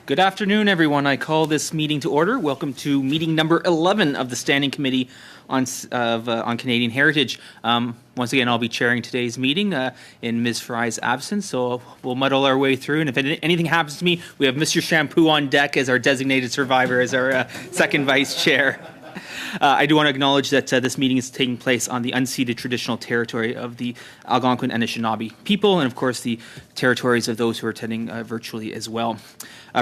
Good afternoon, everyone. I call this meeting to order. Welcome to meeting number 11 of the Standing Committee on Canadian Heritage. Once again, I'll be chairing today's meeting in Ms. Fry's absence, so we'll muddle our way through. And if anything happens to me, we have Mr. Shampoo on deck as our designated survivor, as our second vice chair. I do want to acknowledge that this meeting is taking place on the unceded traditional territory of the Algonquin and Anishinaabe people, and of course the territories of those who are attending virtually as well.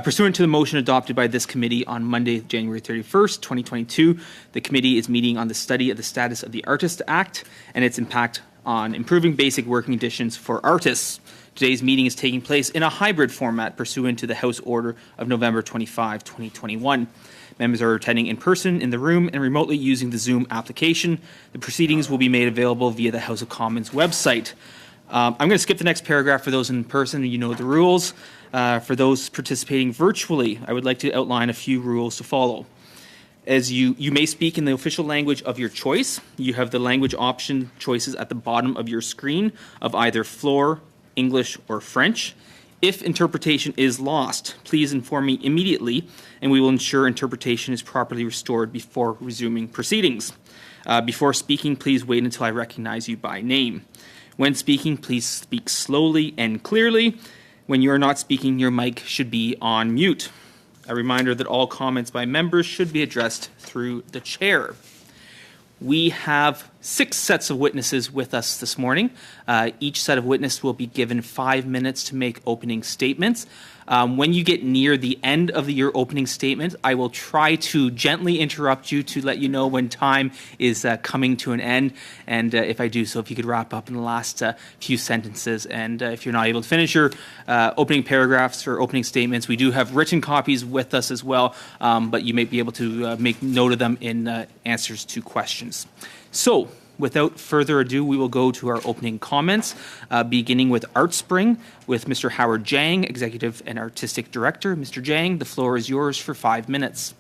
Pursuant to the motion adopted by this committee on Monday, January 31st, 2022, the committee is meeting on the study of the status of the Artist Act and its impact on improving basic working conditions for artists. Today's meeting is taking place in a hybrid format pursuant to the House Order of November 25, 2021. Members are attending in person in the room and remotely using the Zoom application. The proceedings will be made available via the House of Commons website. I'm going to skip the next paragraph for those in person. You know the rules. For those participating virtually, I would like to outline a few rules to follow. As you may speak in the official language of your choice. You have the language option choices at the bottom of your screen of either floor, English, or French. If interpretation is lost, please inform me immediately, and we will ensure interpretation is properly restored before resuming proceedings. Before speaking, please wait until I recognize you by name. When speaking, please speak slowly and clearly. When you are not speaking, your mic should be on mute. A reminder that all comments by members should be addressed through the chair. We have 6 sets of witnesses with us this morning. Each set of witnesses will be given 5 minutes to make opening statements. When you get near the end of your opening statement, I will try to gently interrupt you to let you know when time is coming to an end. And if I do so, if you could wrap up in the last few sentences. And if you're not able to finish your opening paragraphs or opening statements, we do have written copies with us as well, but you may be able to make note of them in answers to questions. So, without further ado, we will go to our opening comments, beginning with ArtSpring with Mr. Howard Jang, Executive and Artistic Director. Mr. Jang, the floor is yours for 5 minutes.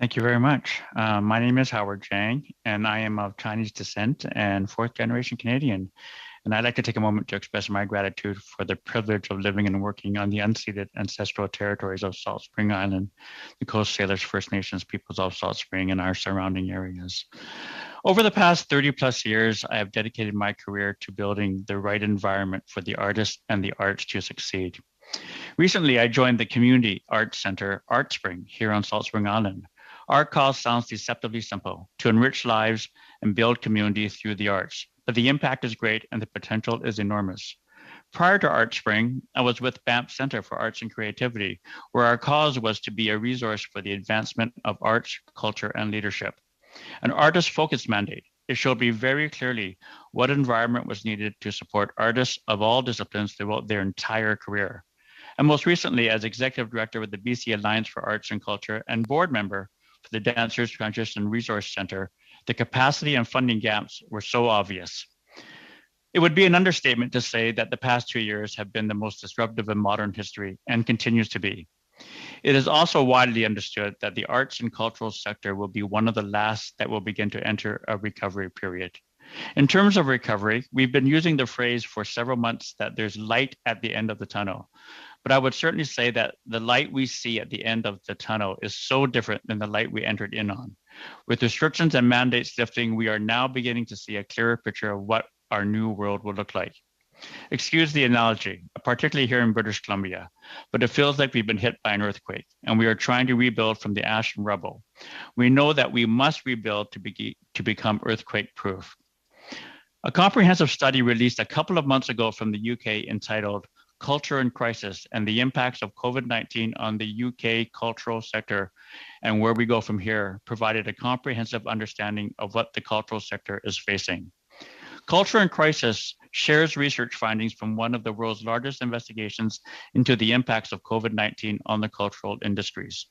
Thank you very much. My name is Howard Jang, and I am of Chinese descent and 4th-generation Canadian. And I'd like to take a moment to express my gratitude for the privilege of living and working on the unceded ancestral territories of Salt Spring Island, the Coast Salish First Nations peoples of Salt Spring, and our surrounding areas. Over the past 30 plus years, I have dedicated my career to building the right environment for the artists and the arts to succeed. Recently, I joined the Community Arts Center, ArtSpring, here on Salt Spring Island. Our cause sounds deceptively simple: to enrich lives and build community through the arts. But the impact is great and the potential is enormous. Prior to ArtSpring, I was with Banff Center for Arts and Creativity, where our cause was to be a resource for the advancement of arts, culture, and leadership. An artist-focused mandate. It showed me very clearly what environment was needed to support artists of all disciplines throughout their entire career. And most recently, as Executive Director with the BC Alliance for Arts and Culture and board member for the Dancers Transition Resource Center, the capacity and funding gaps were so obvious. It would be an understatement to say that the past 2 years have been the most disruptive in modern history and continues to be. It is also widely understood that the arts and cultural sector will be one of the last that will begin to enter a recovery period. In terms of recovery, we've been using the phrase for several months that there's light at the end of the tunnel. But I would certainly say that the light we see at the end of the tunnel is so different than the light we entered in on. With restrictions and mandates lifting, we are now beginning to see a clearer picture of what our new world will look like. Excuse the analogy, particularly here in British Columbia, but it feels like we've been hit by an earthquake and we are trying to rebuild from the ash and rubble. We know that we must rebuild to become earthquake proof. A comprehensive study released a couple of months ago from the UK entitled Culture in Crisis and the Impacts of COVID-19 on the UK Cultural Sector and Where We Go From Here provided a comprehensive understanding of what the cultural sector is facing. Culture in Crisis shares research findings from one of the world's largest investigations into the impacts of COVID-19 on the cultural industries.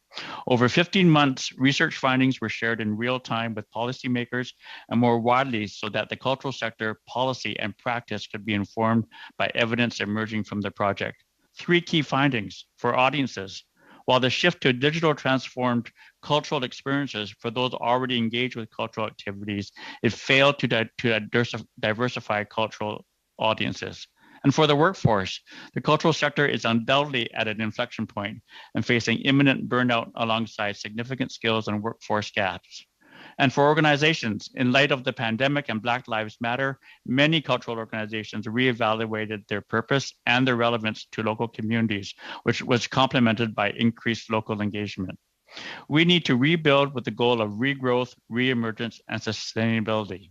Over 15 months, research findings were shared in real time with policymakers and more widely so that the cultural sector policy and practice could be informed by evidence emerging from the project. 3 key findings for audiences. While the shift to digital transformed cultural experiences for those already engaged with cultural activities, it failed to diversify cultural audiences. And for the workforce, the cultural sector is undoubtedly at an inflection point and facing imminent burnout alongside significant skills and workforce gaps. And for organizations, in light of the pandemic and Black Lives Matter, many cultural organizations reevaluated their purpose and their relevance to local communities, which was complemented by increased local engagement. We need to rebuild with the goal of regrowth, reemergence, and sustainability.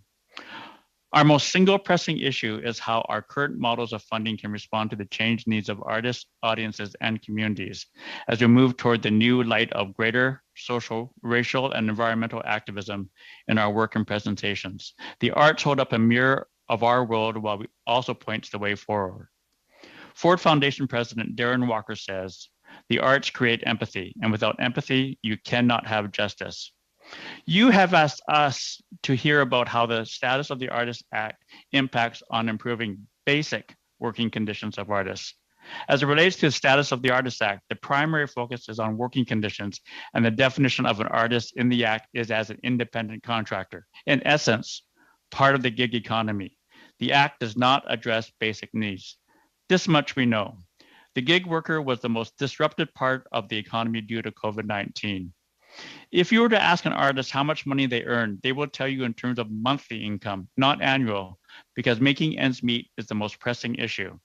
Our most single pressing issue is how our current models of funding can respond to the changed needs of artists, audiences, and communities as we move toward the new light of greater social, racial, and environmental activism in our work and presentations. The arts hold up a mirror of our world while it also points the way forward. Ford Foundation President Darren Walker says, "The arts create empathy, and without empathy, you cannot have justice." You have asked us to hear about how the Status of the Artist Act impacts on improving basic working conditions of artists. As it relates to the Status of the Artist Act, the primary focus is on working conditions, and the definition of an artist in the Act is as an independent contractor. In essence, part of the gig economy. The Act does not address basic needs. This much we know. The gig worker was the most disrupted part of the economy due to COVID-19. If you were to ask an artist how much money they earn, they will tell you in terms of monthly income, not annual, because making ends meet is the most pressing issue.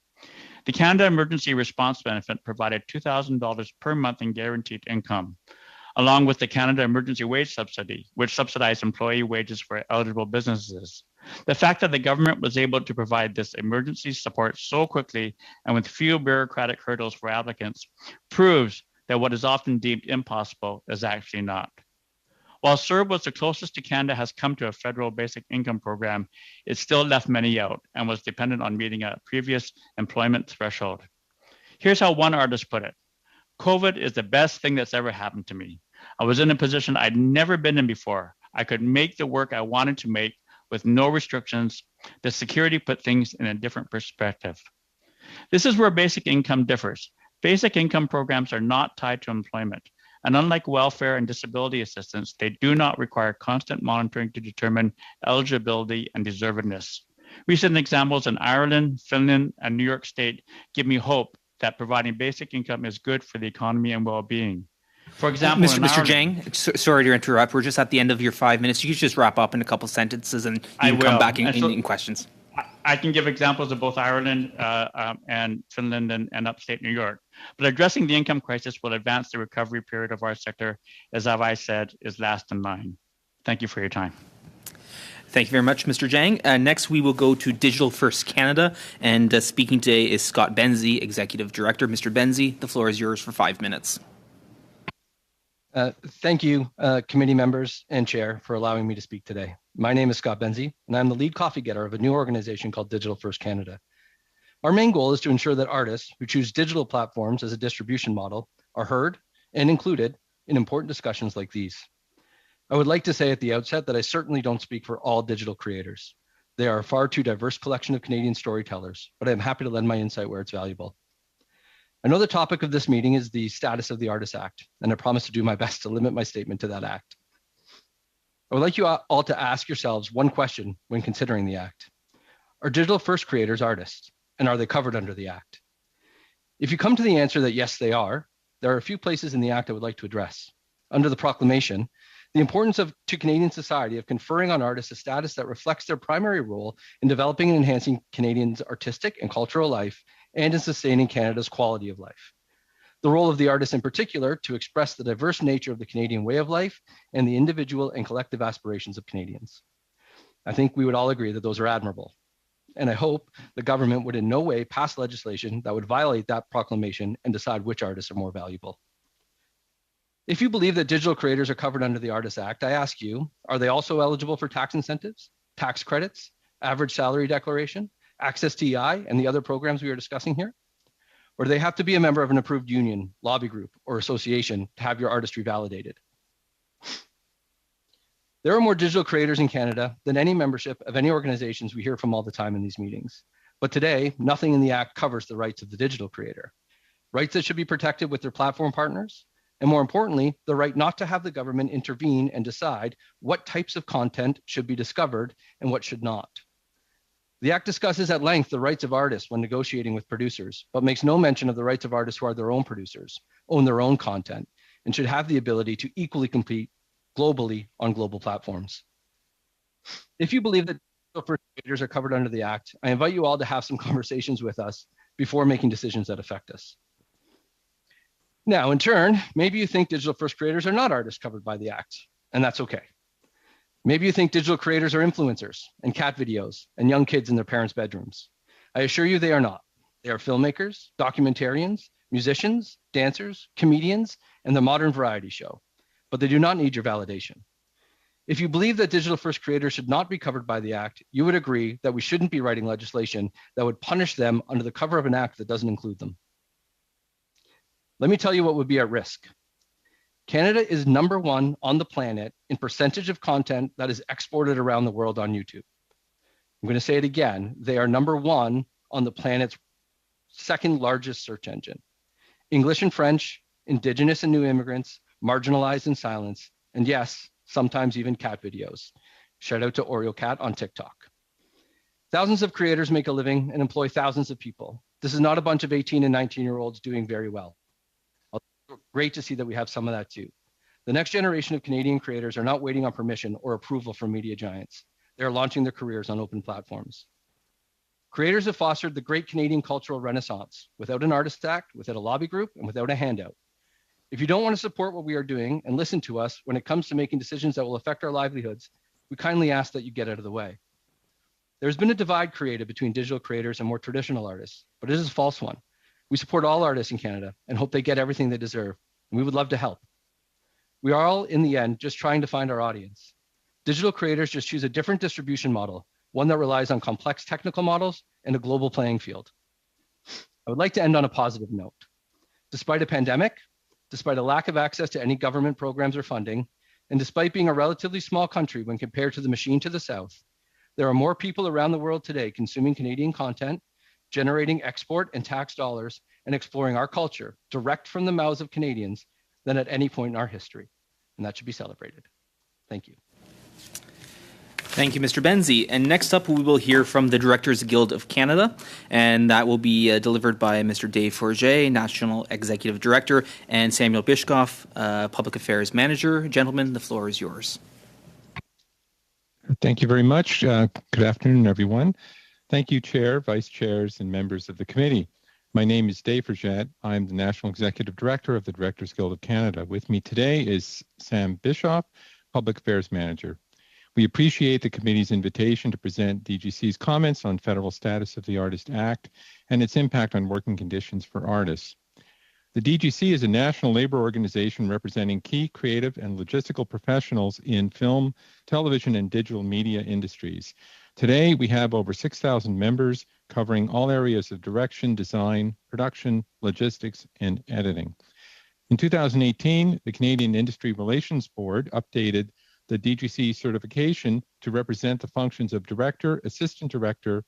The Canada Emergency Response Benefit provided $2,000 per month in guaranteed income, along with the Canada Emergency Wage Subsidy, which subsidized employee wages for eligible businesses. The fact that the government was able to provide this emergency support so quickly and with few bureaucratic hurdles for applicants proves that what is often deemed impossible is actually not. While CERB was the closest to Canada has come to a federal basic income program, it still left many out and was dependent on meeting a previous employment threshold. Here's how one artist put it: "COVID is the best thing that's ever happened to me. I was in a position I'd never been in before. I could make the work I wanted to make with no restrictions. The security put things in a different perspective." This is where basic income differs. Basic income programs are not tied to employment, and unlike welfare and disability assistance, they do not require constant monitoring to determine eligibility and deservedness. Recent examples in Ireland, Finland, and New York State give me hope that providing basic income is good for the economy and well-being. For example, Mr. Jang, sorry to interrupt. We're just at the end of your 5 minutes. You could just wrap up in a couple sentences and you can come back in questions. I can give examples of both Ireland and Finland and upstate New York. But addressing the income crisis will advance the recovery period of our sector, as I said, is last in line. Thank you for your time. Thank you very much, Mr. Jang. Next, we will go to Digital First Canada, and speaking today is Scott Benzie, Executive Director. Mr. Benzie, the floor is yours for 5 minutes. Thank you, committee members and chair, for allowing me to speak today. My name is Scott Benzie, and I'm the lead coffee getter of a new organization called Digital First Canada. Our main goal is to ensure that artists who choose digital platforms as a distribution model are heard and included in important discussions like these. I would like to say at the outset that I certainly don't speak for all digital creators. They are a far too diverse collection of Canadian storytellers, but I'm happy to lend my insight where it's valuable. I know the topic of this meeting is the Status of the Artist Act, and I promise to do my best to limit my statement to that act. I would like you all to ask yourselves one question when considering the act. Are digital first creators artists, and are they covered under the act? If you come to the answer that yes, they are, there are a few places in the act I would like to address. Under the proclamation, the importance to Canadian society of conferring on artists a status that reflects their primary role in developing and enhancing Canadians' artistic and cultural life and in sustaining Canada's quality of life. The role of the artist in particular to express the diverse nature of the Canadian way of life and the individual and collective aspirations of Canadians. I think we would all agree that those are admirable. And I hope the government would in no way pass legislation that would violate that proclamation and decide which artists are more valuable. If you believe that digital creators are covered under the Artists Act, I ask you, are they also eligible for tax incentives, tax credits, average salary declaration, access to EI, and the other programs we are discussing here? Or do they have to be a member of an approved union, lobby group, or association to have your artistry validated? There are more digital creators in Canada than any membership of any organizations we hear from all the time in these meetings. But today, nothing in the Act covers the rights of the digital creator. Rights that should be protected with their platform partners, and more importantly, the right not to have the government intervene and decide what types of content should be discovered and what should not. The Act discusses at length the rights of artists when negotiating with producers, but makes no mention of the rights of artists who are their own producers, own their own content, and should have the ability to equally compete globally on global platforms. If you believe that digital first creators are covered under the Act, I invite you all to have some conversations with us before making decisions that affect us. Now, in turn, maybe you think digital first creators are not artists covered by the Act, and that's okay. Maybe you think digital creators are influencers and cat videos and young kids in their parents' bedrooms. I assure you they are not. They are filmmakers, documentarians, musicians, dancers, comedians, and the modern variety show, but they do not need your validation. If you believe that digital first creators should not be covered by the Act, you would agree that we shouldn't be writing legislation that would punish them under the cover of an Act that doesn't include them. Let me tell you what would be at risk. Canada is #1 on the planet in percentage of content that is exported around the world on YouTube. I'm going to say it again. They are #1 on the planet's second largest search engine. English and French, Indigenous and new immigrants, marginalized and silenced, and yes, sometimes even cat videos. Shout out to Oreo Cat on TikTok. Thousands of creators make a living and employ thousands of people. This is not a bunch of 18 and 19-year-olds doing very well. Great to see that we have some of that too. The next generation of Canadian creators are not waiting on permission or approval from media giants. They are launching their careers on open platforms. Creators have fostered the great Canadian cultural renaissance without an artist act, without a lobby group, and without a handout. If you don't want to support what we are doing and listen to us when it comes to making decisions that will affect our livelihoods, we kindly ask that you get out of the way. There's been a divide created between digital creators and more traditional artists, but it is a false one. We support all artists in Canada and hope they get everything they deserve, and we would love to help. We are all, in the end, just trying to find our audience. Digital creators just choose a different distribution model, one that relies on complex technical models and a global playing field. I would like to end on a positive note. Despite a pandemic, despite a lack of access to any government programs or funding, and despite being a relatively small country when compared to the machine to the south, there are more people around the world today consuming Canadian content, generating export and tax dollars, and exploring our culture direct from the mouths of Canadians than at any point in our history. And that should be celebrated. Thank you. Thank you, Mr. Benzie. And next up, we will hear from the Directors Guild of Canada, and that will be delivered by Mr. Dave Forget, National Executive Director, and Samuel Bishkoff, Public Affairs Manager. Gentlemen, the floor is yours. Thank you very much. Good afternoon, everyone. Thank you, Chair, Vice Chairs, and members of the committee. My name is Dave Forget. I'm the National Executive Director of the Directors Guild of Canada. With me today is Sam Bischoff, Public Affairs Manager. We appreciate the committee's invitation to present DGC's comments on federal status of the Artist Act and its impact on working conditions for artists. The DGC is a national labor organization representing key creative and logistical professionals in film, television, and digital media industries. Today, we have over 6,000 members covering all areas of direction, design, production, logistics, and editing. In 2018, the Canadian Industry Relations Board updated the DGC certification to represent the functions of director, assistant director,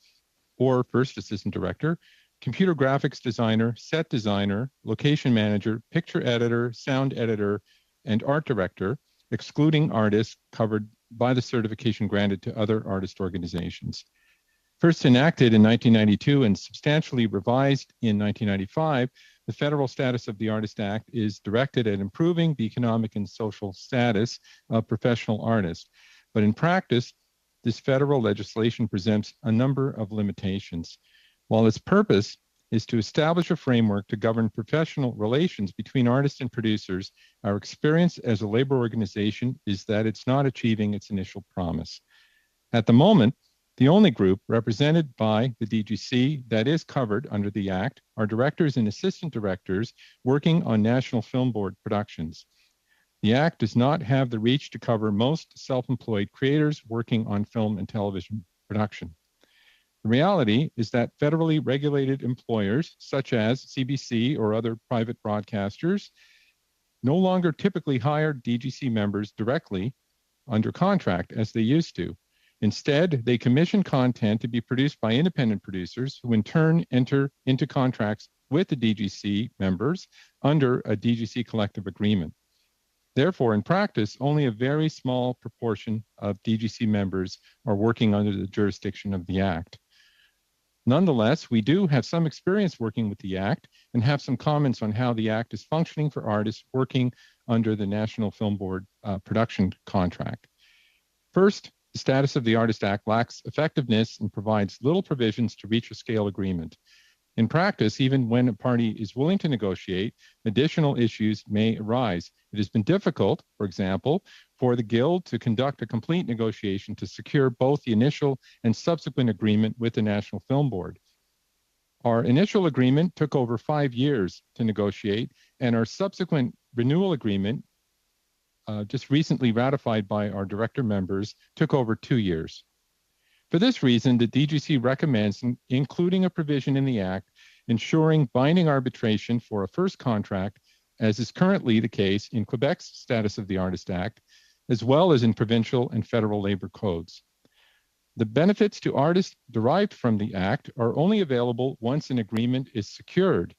or first assistant director, computer graphics designer, set designer, location manager, picture editor, sound editor, and art director, excluding artists covered by the certification granted to other artist organizations. First enacted in 1992 and substantially revised in 1995, the federal status of the Artist Act is directed at improving the economic and social status of professional artists. But in practice, this federal legislation presents a number of limitations. While its purpose is to establish a framework to govern professional relations between artists and producers, our experience as a labor organization is that it's not achieving its initial promise. At the moment, the only group represented by the DGC that is covered under the Act are directors and assistant directors working on National Film Board productions. The Act does not have the reach to cover most self-employed creators working on film and television production. The reality is that federally regulated employers, such as CBC or other private broadcasters, no longer typically hire DGC members directly under contract as they used to. Instead, they commission content to be produced by independent producers who in turn enter into contracts with the DGC members under a DGC collective agreement. Therefore, in practice, only a very small proportion of DGC members are working under the jurisdiction of the Act. Nonetheless, we do have some experience working with the Act and have some comments on how the Act is functioning for artists working under the National Film Board production contract. First, the status of the Artist Act lacks effectiveness and provides little provisions to reach a scale agreement. In practice, even when a party is willing to negotiate, additional issues may arise. It has been difficult, for example, for the Guild to conduct a complete negotiation to secure both the initial and subsequent agreement with the National Film Board. Our initial agreement took over 5 years to negotiate, and our subsequent renewal agreement, just recently ratified by our director members, took over 2 years. For this reason, the DGC recommends including a provision in the Act ensuring binding arbitration for a first contract, as is currently the case in Quebec's Status of the Artist Act, as well as in provincial and federal labor codes. The benefits to artists derived from the Act are only available once an agreement is secured.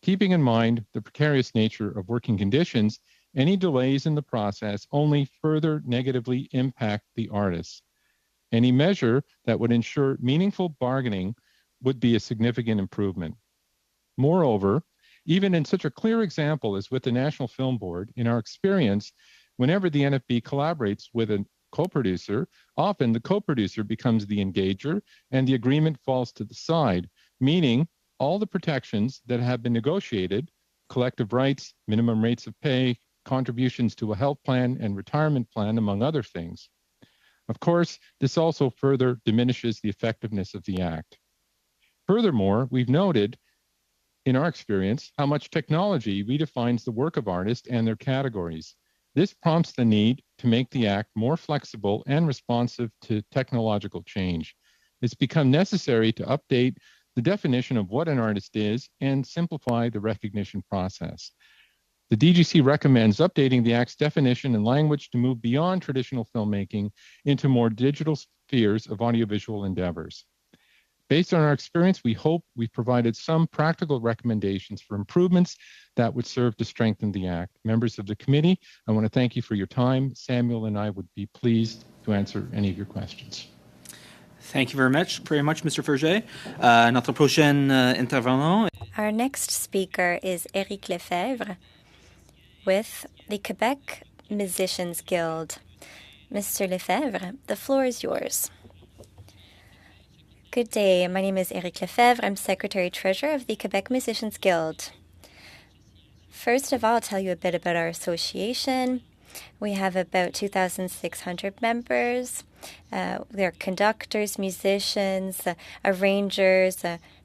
Keeping in mind the precarious nature of working conditions, any delays in the process only further negatively impact the artists. Any measure that would ensure meaningful bargaining would be a significant improvement. Moreover, even in such a clear example as with the National Film Board, in our experience, whenever the NFB collaborates with a co-producer, often the co-producer becomes the engager and the agreement falls to the side, meaning all the protections that have been negotiated, collective rights, minimum rates of pay, contributions to a health plan and retirement plan, among other things. Of course, this also further diminishes the effectiveness of the Act. Furthermore, we've noted in our experience how much technology redefines the work of artists and their categories. This prompts the need to make the Act more flexible and responsive to technological change. It's become necessary to update the definition of what an artist is and simplify the recognition process. The DGC recommends updating the Act's definition and language to move beyond traditional filmmaking into more digital spheres of audiovisual endeavors. Based on our experience, we hope we've provided some practical recommendations for improvements that would serve to strengthen the Act. Members of the committee, I want to thank you for your time. Samuel and I would be pleased to answer any of your questions. Thank you very much, Mr. Ferget. Notre prochain intervenant. Our next speaker is Éric Lefebvre with the Quebec Musicians Guild. Mr. Lefebvre, the floor is yours. Good day. My name is Éric Lefebvre. I'm Secretary-Treasurer of the Quebec Musicians Guild. First of all, I'll tell you a bit about our association. We have about 2,600 members. They're conductors, musicians, arrangers,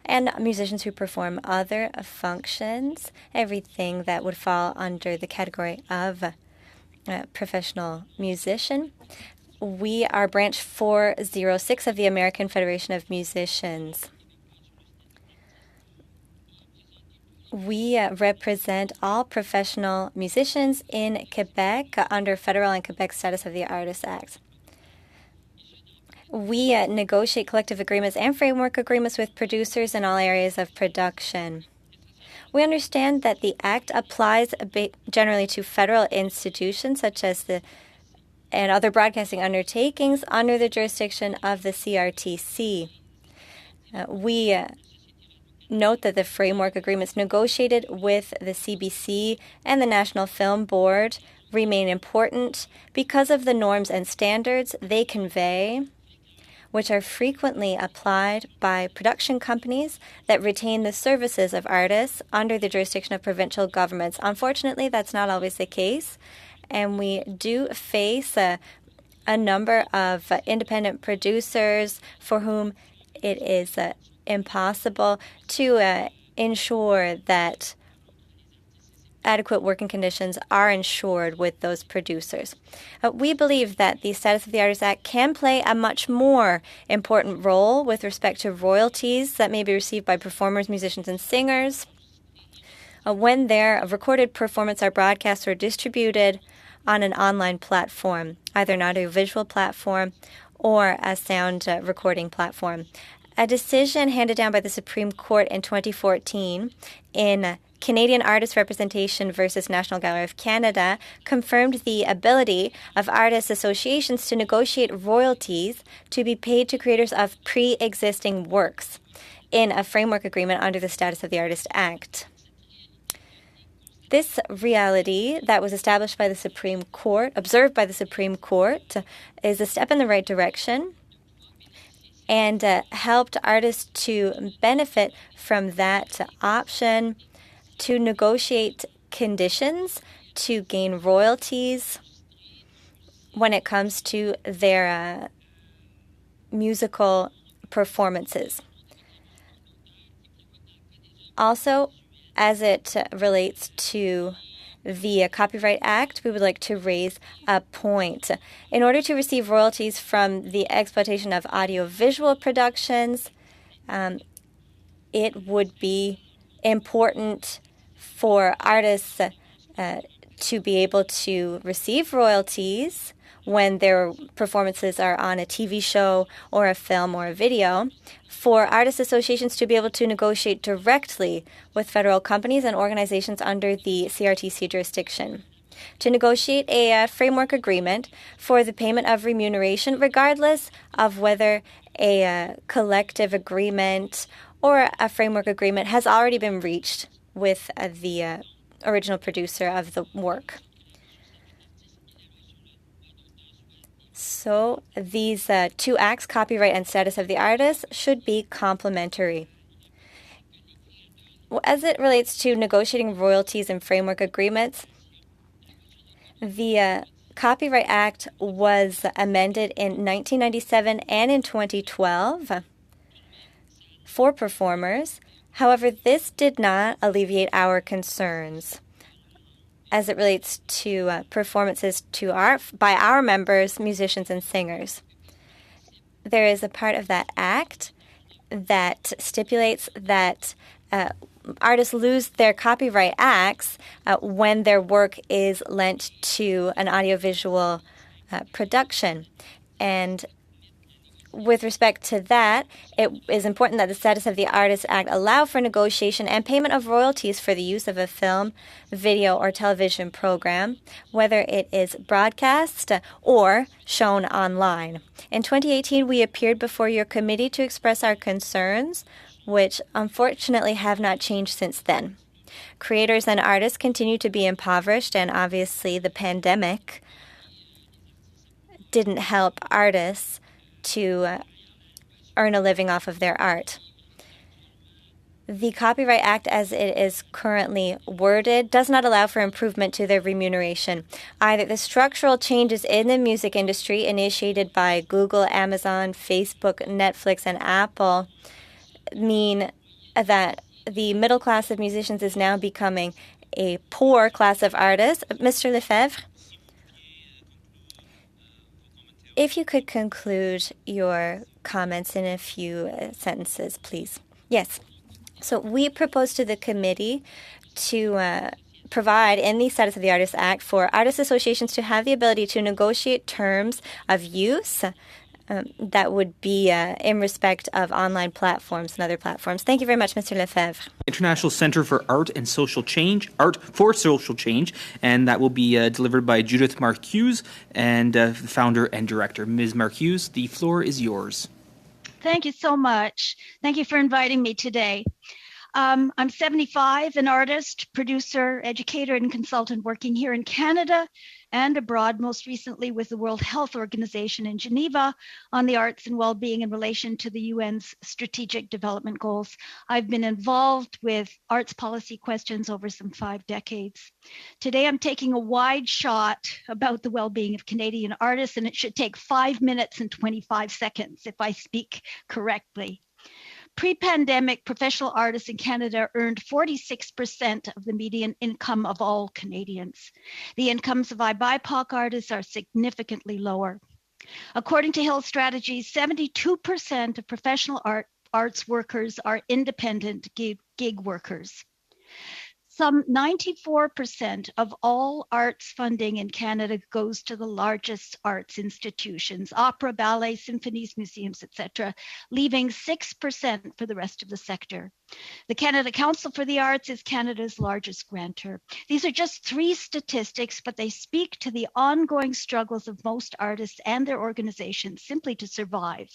and musicians who perform other functions, everything that would fall under the category of professional musician. We are branch 406 of the American Federation of Musicians. We represent all professional musicians in Quebec under federal and Quebec Status of the Artist Act. We negotiate collective agreements and framework agreements with producers in all areas of production. We understand that the Act applies generally to federal institutions such as and other broadcasting undertakings under the jurisdiction of the CRTC. We note that the framework agreements negotiated with the CBC and the National Film Board remain important because of the norms and standards they convey, which are frequently applied by production companies that retain the services of artists under the jurisdiction of provincial governments. Unfortunately, that's not always the case, and we do face a number of independent producers for whom it is impossible to ensure that adequate working conditions are ensured with those producers. We believe that the Status of the Artist Act can play a much more important role with respect to royalties that may be received by performers, musicians, and singers when their recorded performances are broadcast or distributed on an online platform, either an audiovisual platform or a sound recording platform. A decision handed down by the Supreme Court in 2014 in Canadian Artist Representation versus National Gallery of Canada confirmed the ability of artists' associations to negotiate royalties to be paid to creators of pre-existing works. in a framework agreement under the Status of the Artist Act. This reality that was established by the Supreme Court, observed by the Supreme Court, is a step in the right direction and helped artists to benefit from that option to negotiate conditions to gain royalties when it comes to their musical performances. Also, as it relates to the Copyright Act, we would like to raise a point. In order to receive royalties from the exploitation of audiovisual productions, it would be important for artists to be able to receive royalties when their performances are on a TV show or a film or a video, for artist associations to be able to negotiate directly with federal companies and organizations under the CRTC jurisdiction, to negotiate a framework agreement for the payment of remuneration, regardless of whether a collective agreement or a framework agreement has already been reached with the original producer of the work. So these two acts, copyright and status of the artist, should be complementary. As it relates to negotiating royalties and framework agreements, the Copyright Act was amended in 1997 and in 2012 for performers. However, this did not alleviate our concerns as it relates to performances by our members, musicians, and singers. There is a part of that act that stipulates that artists lose their copyright acts when their work is lent to an audiovisual production. And with respect to that, it is important that the Status of the Artist Act allow for negotiation and payment of royalties for the use of a film, video, or television program, whether it is broadcast or shown online. In 2018, we appeared before your committee to express our concerns, which unfortunately have not changed since then. Creators and artists continue to be impoverished, and obviously the pandemic didn't help artists to earn a living off of their art. The Copyright Act, as it is currently worded, does not allow for improvement to their remuneration. Either the structural changes in the music industry initiated by Google, Amazon, Facebook, Netflix, and Apple mean that the middle class of musicians is now becoming a poor class of artists. Mr. Lefebvre, if you could conclude your comments in a few sentences, please. Yes. So we propose to the committee to provide in the Status of the Artist Act for artist associations to have the ability to negotiate terms of use that would be in respect of online platforms and other platforms. Thank you very much, Mr. Lefebvre. International Center for Art and Social Change, Art for Social Change, and that will be delivered by Judith Marcuse, and the founder and director. Ms. Marcuse, the floor is yours. Thank you so much. Thank you for inviting me today. I'm 75, an artist, producer, educator, and consultant working here in Canada and abroad, most recently with the World Health Organization in Geneva on the arts and well-being in relation to the UN's Strategic Development Goals. I've been involved with arts policy questions over some 5 decades. Today, I'm taking a wide shot about the well-being of Canadian artists, and it should take 5 minutes and 25 seconds if I speak correctly. Pre-pandemic, professional artists in Canada earned 46% of the median income of all Canadians. The incomes of BIPOC artists are significantly lower. According to Hill Strategies, 72% of professional arts workers are independent gig workers. Some 94% of all arts funding in Canada goes to the largest arts institutions, opera, ballet, symphonies, museums, etc., leaving 6% for the rest of the sector. The Canada Council for the Arts is Canada's largest grantor. These are just 3 statistics, but they speak to the ongoing struggles of most artists and their organizations simply to survive.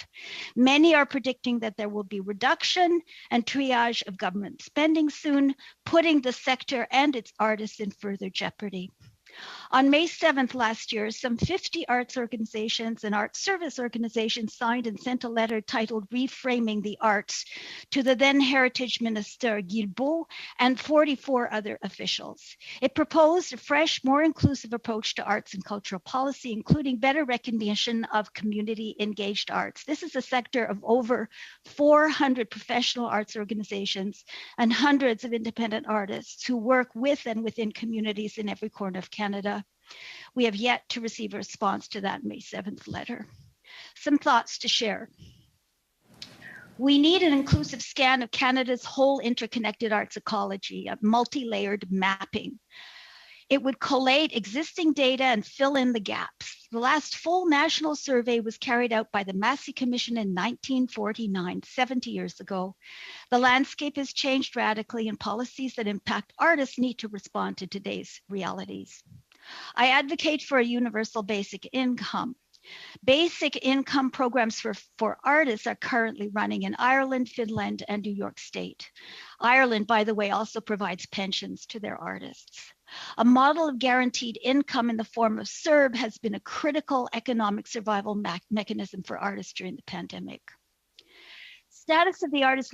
Many are predicting that there will be reduction and triage of government spending soon, putting the sector and its artists in further jeopardy. On May 7th last year, some 50 arts organizations and art service organizations signed and sent a letter titled Reframing the Arts to the then Heritage Minister Guilbeault and 44 other officials. It proposed a fresh, more inclusive approach to arts and cultural policy, including better recognition of community engaged arts. This is a sector of over 400 professional arts organizations and hundreds of independent artists who work with and within communities in every corner of Canada. We have yet to receive a response to that May 7th letter. Some thoughts to share. We need an inclusive scan of Canada's whole interconnected arts ecology, a multi-layered mapping. It would collate existing data and fill in the gaps. The last full national survey was carried out by the Massey Commission in 1949, 70 years ago. The landscape has changed radically, and policies that impact artists need to respond to today's realities. I advocate for a universal basic income. Basic income programs for artists are currently running in Ireland, Finland, and New York State. Ireland, by the way, also provides pensions to their artists. A model of guaranteed income in the form of CERB has been a critical economic survival mechanism for artists during the pandemic. Status of the artist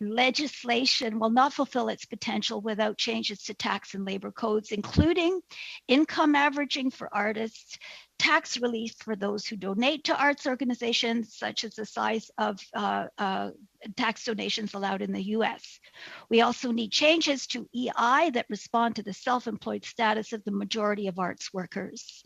legislation will not fulfill its potential without changes to tax and labor codes, including income averaging for artists, tax relief for those who donate to arts organizations, such as the size of tax donations allowed in the US. We also need changes to EI that respond to the self-employed status of the majority of arts workers.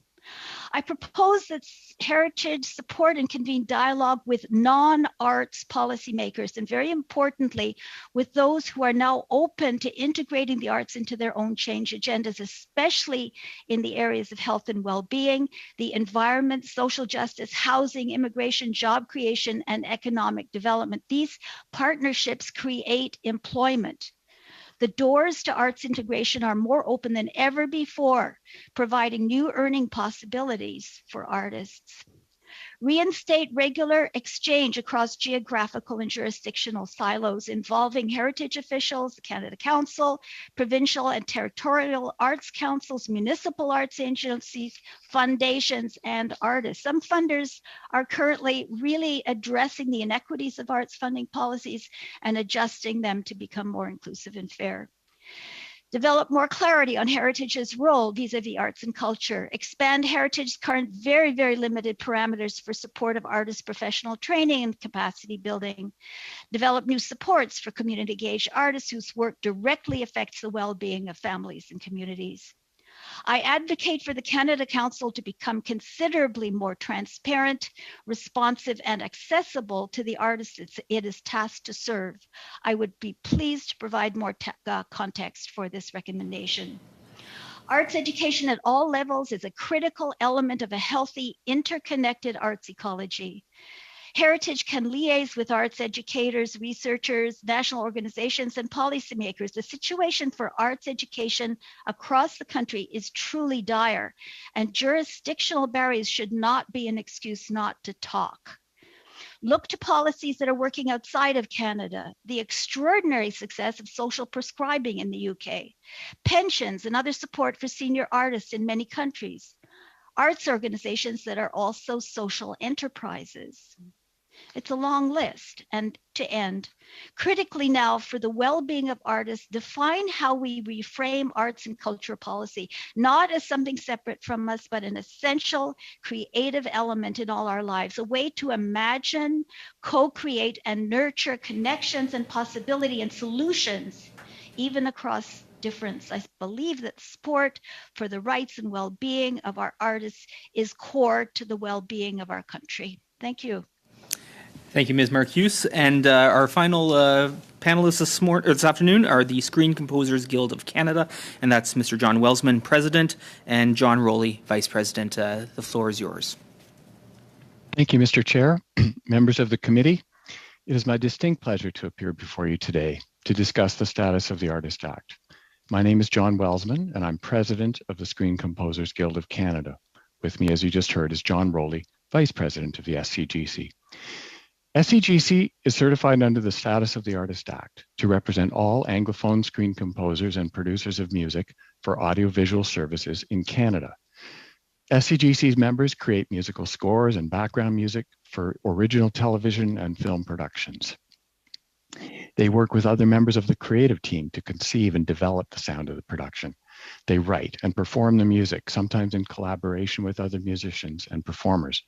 I propose that Heritage support and convene dialogue with non-arts policymakers, and very importantly, with those who are now open to integrating the arts into their own change agendas, especially in the areas of health and well-being, the environment, social justice, housing, immigration, job creation, and economic development. These partnerships create employment. The doors to arts integration are more open than ever before, providing new earning possibilities for artists. Reinstate regular exchange across geographical and jurisdictional silos involving heritage officials, the Canada Council, provincial and territorial arts councils, municipal arts agencies, foundations, and artists. Some funders are currently really addressing the inequities of arts funding policies and adjusting them to become more inclusive and fair. Develop more clarity on Heritage's role vis-a-vis arts and culture. Expand Heritage's current very, very limited parameters for support of artists' professional training and capacity building. Develop new supports for community engaged artists whose work directly affects the well-being of families and communities. I advocate for the Canada Council to become considerably more transparent, responsive, and accessible to the artists it is tasked to serve. I would be pleased to provide more context for this recommendation. Arts education at all levels is a critical element of a healthy, interconnected arts ecology. Heritage can liaise with arts educators, researchers, national organizations, and policymakers. The situation for arts education across the country is truly dire, and jurisdictional barriers should not be an excuse not to talk. Look to policies that are working outside of Canada, the extraordinary success of social prescribing in the UK, pensions and other support for senior artists in many countries, arts organizations that are also social enterprises. It's a long list. And to end, critically now, for the well-being of artists, define how we reframe arts and culture policy, not as something separate from us, but an essential creative element in all our lives, a way to imagine, co-create, and nurture connections and possibility and solutions, even across difference. I believe that support for the rights and well-being of our artists is core to the well-being of our country. Thank you. Thank you, Ms. Marcuse. And our final panelists this afternoon are the Screen Composers Guild of Canada, and that's Mr. John Welsman, President, and John Rowley, Vice President. The floor is yours. Thank you, Mr. Chair, members of the committee. It is my distinct pleasure to appear before you today to discuss the status of the Artist Act. My name is John Welsman, and I'm President of the Screen Composers Guild of Canada. With me, as you just heard, is John Rowley, Vice President of the SCGC. SCGC is certified under the Status of the Artist Act to represent all Anglophone screen composers and producers of music for audiovisual services in Canada. SCGC's members create musical scores and background music for original television and film productions. They work with other members of the creative team to conceive and develop the sound of the production. They write and perform the music, sometimes in collaboration with other musicians and performers.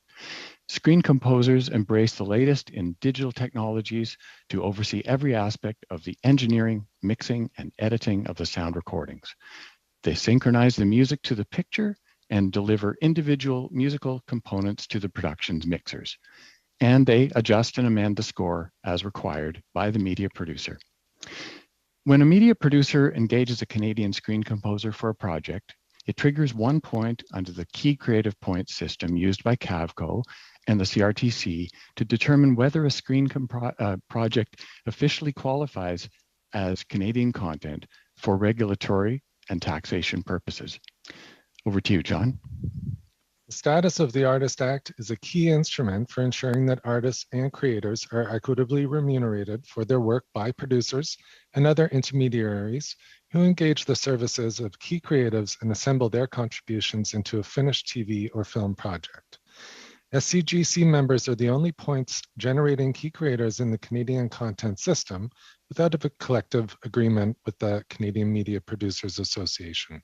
Screen composers embrace the latest in digital technologies to oversee every aspect of the engineering, mixing, and editing of the sound recordings. They synchronize the music to the picture and deliver individual musical components to the production's mixers. And they adjust and amend the score as required by the media producer. When a media producer engages a Canadian screen composer for a project, it triggers one point under the Key Creative Points system used by CAVCO and the CRTC to determine whether a screen project officially qualifies as Canadian content for regulatory and taxation purposes. Over to you, John. The Status of the Artist Act is a key instrument for ensuring that artists and creators are equitably remunerated for their work by producers and other intermediaries who engage the services of key creatives and assemble their contributions into a finished TV or film project. SCGC members are the only points generating key creators in the Canadian content system without a collective agreement with the Canadian Media Producers Association.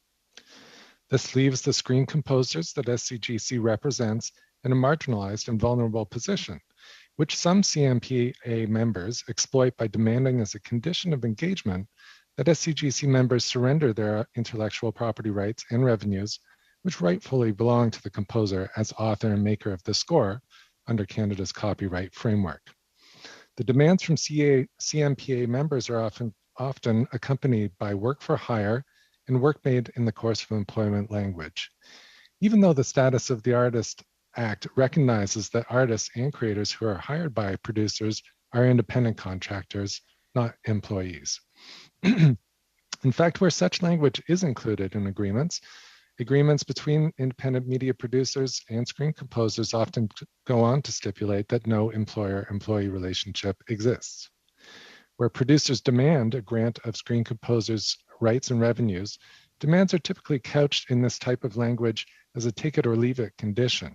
This leaves the screen composers that SCGC represents in a marginalized and vulnerable position, which some CMPA members exploit by demanding as a condition of engagement that SCGC members surrender their intellectual property rights and revenues, which rightfully belong to the composer as author and maker of the score under Canada's copyright framework. The demands from CMPA members are often accompanied by work for hire and work made in the course of employment language. Even though the Status of the Artist Act recognizes that artists and creators who are hired by producers are independent contractors, not employees. In fact, where such language is included in agreements between independent media producers and screen composers often go on to stipulate that no employer-employee relationship exists. Where producers demand a grant of screen composers' rights and revenues, demands are typically couched in this type of language as a take it or leave it condition.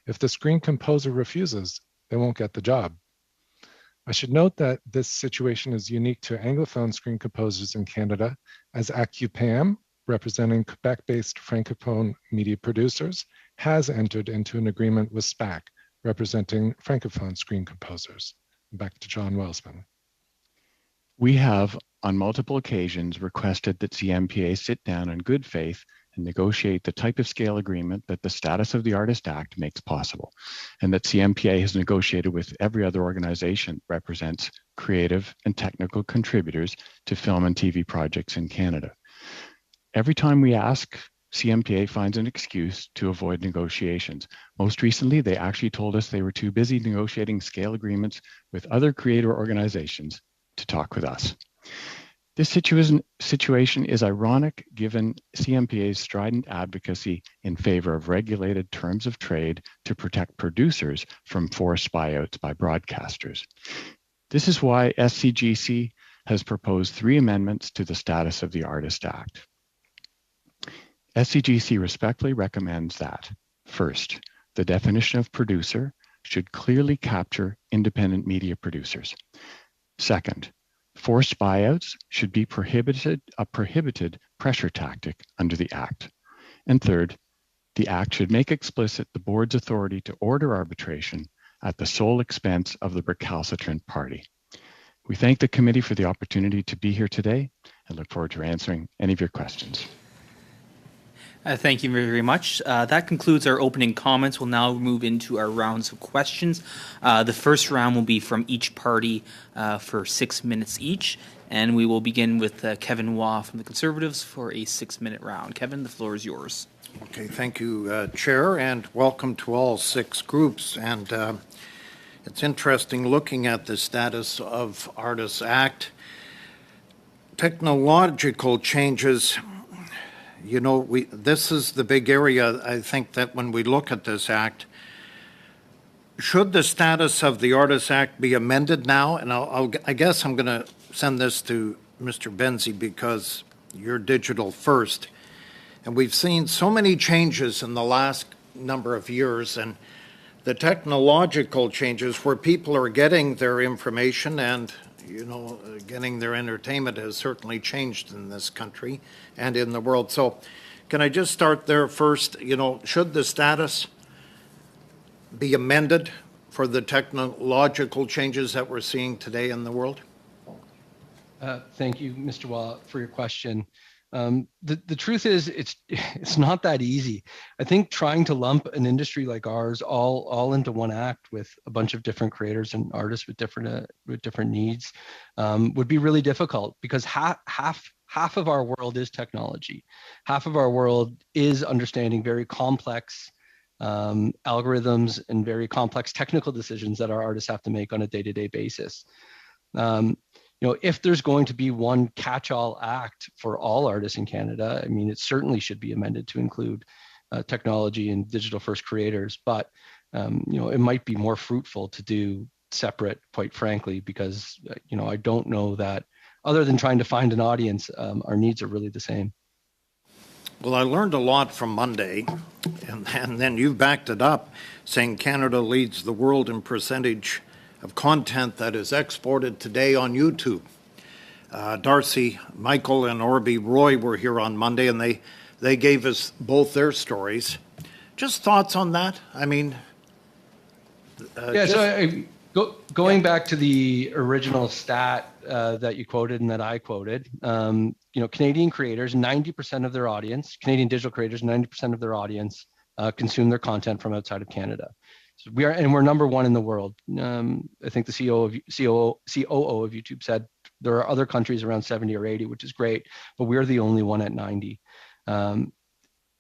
If the screen composer refuses, they won't get the job. I should note that this situation is unique to Anglophone screen composers in Canada, as ACUPAM, representing Quebec-based Francophone media producers, has entered into an agreement with SPAC, representing Francophone screen composers. Back to John Welsman. We have, on multiple occasions, requested that CMPA sit down in good faith and negotiate the type of scale agreement that the Status of the Artist Act makes possible, and that CMPA has negotiated with every other organization that represents creative and technical contributors to film and TV projects in Canada. Every time we ask, CMPA finds an excuse to avoid negotiations. Most recently, they actually told us they were too busy negotiating scale agreements with other creator organizations to talk with us. This situation is ironic given CMPA's strident advocacy in favor of regulated terms of trade to protect producers from forced buyouts by broadcasters. This is why SCGC has proposed 3 amendments to the Status of the Artist Act. SCGC respectfully recommends that, first, the definition of producer should clearly capture independent media producers. Second, forced buyouts should be a prohibited pressure tactic under the Act. And third, the Act should make explicit the board's authority to order arbitration at the sole expense of the recalcitrant party. We thank the committee for the opportunity to be here today and look forward to answering any of your questions. Thank you very, very much. That concludes our opening comments. We'll now move into our rounds of questions. The first round will be from each party for 6 minutes each, and we will begin with Kevin Waugh from the Conservatives for a 6-minute round. Kevin, the floor is yours. Okay, thank you, Chair, and welcome to all 6 groups. And it's interesting looking at the status of Artists Act. Technological changes, you know, this is the big area, I think, that when we look at this act, should the status of the Artists Act be amended now? And I guess I'm going to send this to Mr. Benzie because you're digital first. And we've seen so many changes in the last number of years, and the technological changes where people are getting their information and, you know, getting their entertainment has certainly changed in this country and in the world. So can I just start there first? You know, should the status be amended for the technological changes that we're seeing today in the world? Thank you, Mr. Waugh, for your question. The truth is, it's not that easy. I think trying to lump an industry like ours all into one act with a bunch of different creators and artists with different needs would be really difficult, because half of our world is technology. Half of our world is understanding very complex algorithms and very complex technical decisions that our artists have to make on a day-to-day basis. You know, if there's going to be one catch-all act for all artists in Canada, I mean, it certainly should be amended to include technology and digital-first creators. But you know, it might be more fruitful to do separate, quite frankly, because you know, I don't know that, other than trying to find an audience, our needs are really the same. Well, I learned a lot from Monday, and then you backed it up, saying Canada leads the world in percentage of content that is exported today on YouTube. Darcy, Michael, and Orby Roy were here on Monday, and they gave us both their stories. Just thoughts on that? I mean, going back to the original stat that you quoted and that I quoted, you know, Canadian creators, 90% of their audience, Canadian digital creators, 90% of their audience consume their content from outside of Canada. So we're number one in the world. I think the COO of YouTube said there are other countries around 70 or 80, which is great, but we're the only one at 90.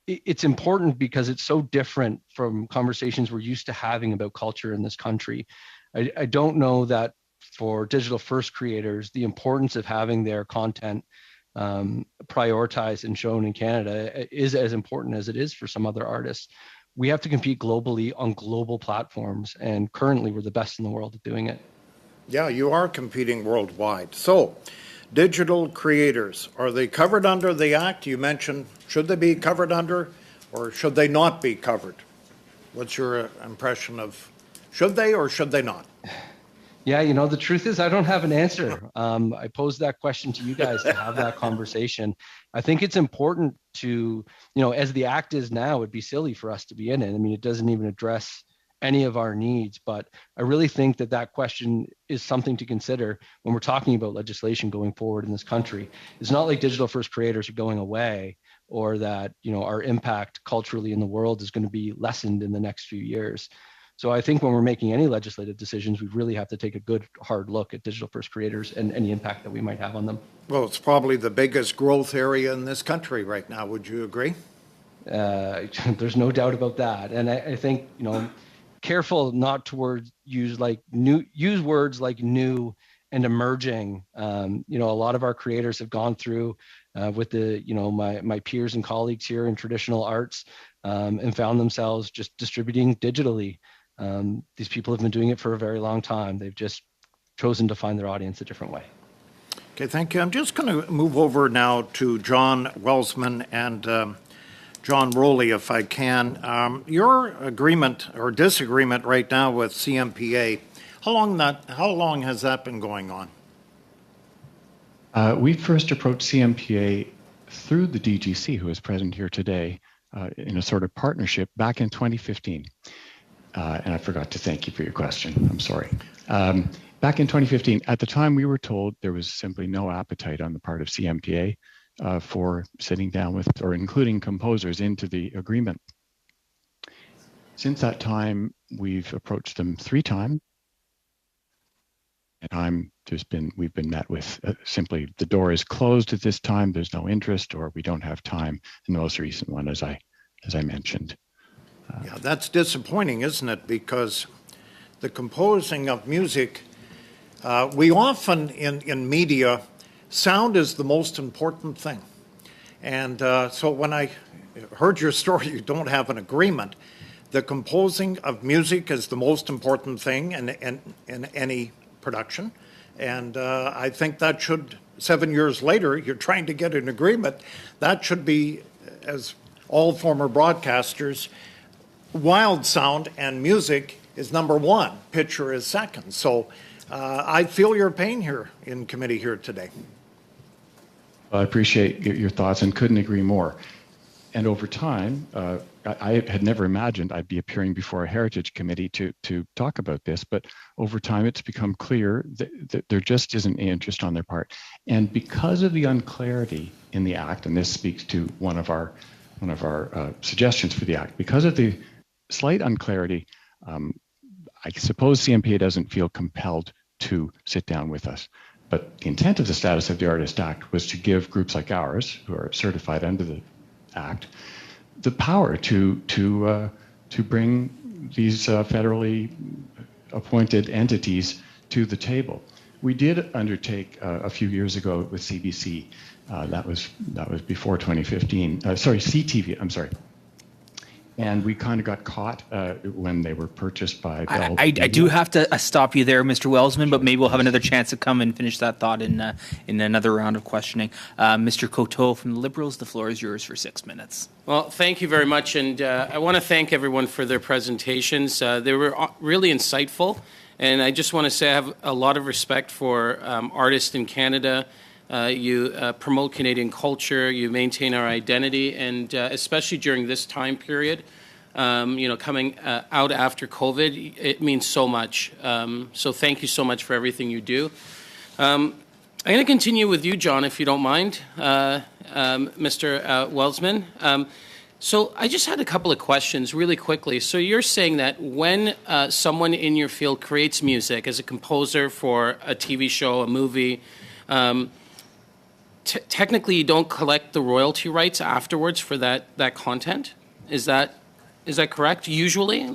It's important because it's so different from conversations we're used to having about culture in this country. I don't know that for digital first creators, the importance of having their content prioritized and shown in Canada is as important as it is for some other artists. We have to compete globally on global platforms, and currently we're the best in the world at doing it. Yeah, you are competing worldwide. So, digital creators, are they covered under the Act? You mentioned, should they be covered under, or should they not be covered? What's your impression of, should they or should they not? Yeah, you know, the truth is I don't have an answer. I posed that question to you guys to have that conversation. I think it's important to, you know, as the act is now, it'd be silly for us to be in it. I mean, it doesn't even address any of our needs, but I really think that question is something to consider when we're talking about legislation going forward in this country. It's not like digital first creators are going away, or that, you know, our impact culturally in the world is going to be lessened in the next few years. So I think when we're making any legislative decisions, we really have to take a good, hard look at digital first creators and any impact that we might have on them. Well, it's probably the biggest growth area in this country right now. Would you agree? There's no doubt about that. And I think, you know, careful not to use words like new and emerging. You know, a lot of our creators have gone through with the, you know, my peers and colleagues here in traditional arts and found themselves just distributing digitally. These people have been doing it for a very long time. They've just chosen to find their audience a different way. Okay, thank you. I'm just going to move over now to John Welsman and John Rowley, if I can. Your agreement or disagreement right now with CMPA, how long has that been going on? We first approached CMPA through the DGC, who is present here today, in a sort of partnership back in 2015. And I forgot to thank you for your question. I'm sorry. Back in 2015, at the time we were told there was simply no appetite on the part of CMPA for sitting down with or including composers into the agreement. Since that time, we've approached them 3 times. And we've been met with simply the door is closed at this time. There's no interest, or we don't have time. And the most recent one, as I mentioned. Yeah, that's disappointing, isn't it? Because the composing of music, we often in media, sound is the most important thing. And so when I heard your story, you don't have an agreement. The composing of music is the most important thing in any production. And I think that should, 7 years later, you're trying to get an agreement. That should be, as all former broadcasters, wild sound and music is number 1, picture is second. So I feel your pain here in committee here today. I appreciate your thoughts and couldn't agree more. And over time, I had never imagined I'd be appearing before a heritage committee to talk about this, but over time it's become clear that there just isn't any interest on their part. And because of the unclarity in the Act, and this speaks to one of our suggestions for the Act, because of the slight unclarity, I suppose CMPA doesn't feel compelled to sit down with us. But the intent of the Status of the Artist Act was to give groups like ours, who are certified under the Act, the power to bring these federally appointed entities to the table. We did undertake a few years ago with CBC. That was before 2015. CTV. I'm sorry. And we kind of got caught when they were purchased by Bell. I do have to stop you there, Mr. Welsman, but maybe we'll have another chance to come and finish that thought in another round of questioning. Mr. Coteau from the Liberals, the floor is yours for 6 minutes. Well, thank you very much, and I want to thank everyone for their presentations. They were really insightful, and I just want to say I have a lot of respect for artists in Canada. You promote Canadian culture, you maintain our identity, and especially during this time period, coming out after COVID, it means so much. So thank you so much for everything you do. I'm going to continue with you, John, if you don't mind, Mr. Welsman. So I just had a couple of questions really quickly. So you're saying that when someone in your field creates music as a composer for a TV show, a movie, technically you don't collect the royalty rights afterwards for that content? Is that correct, usually?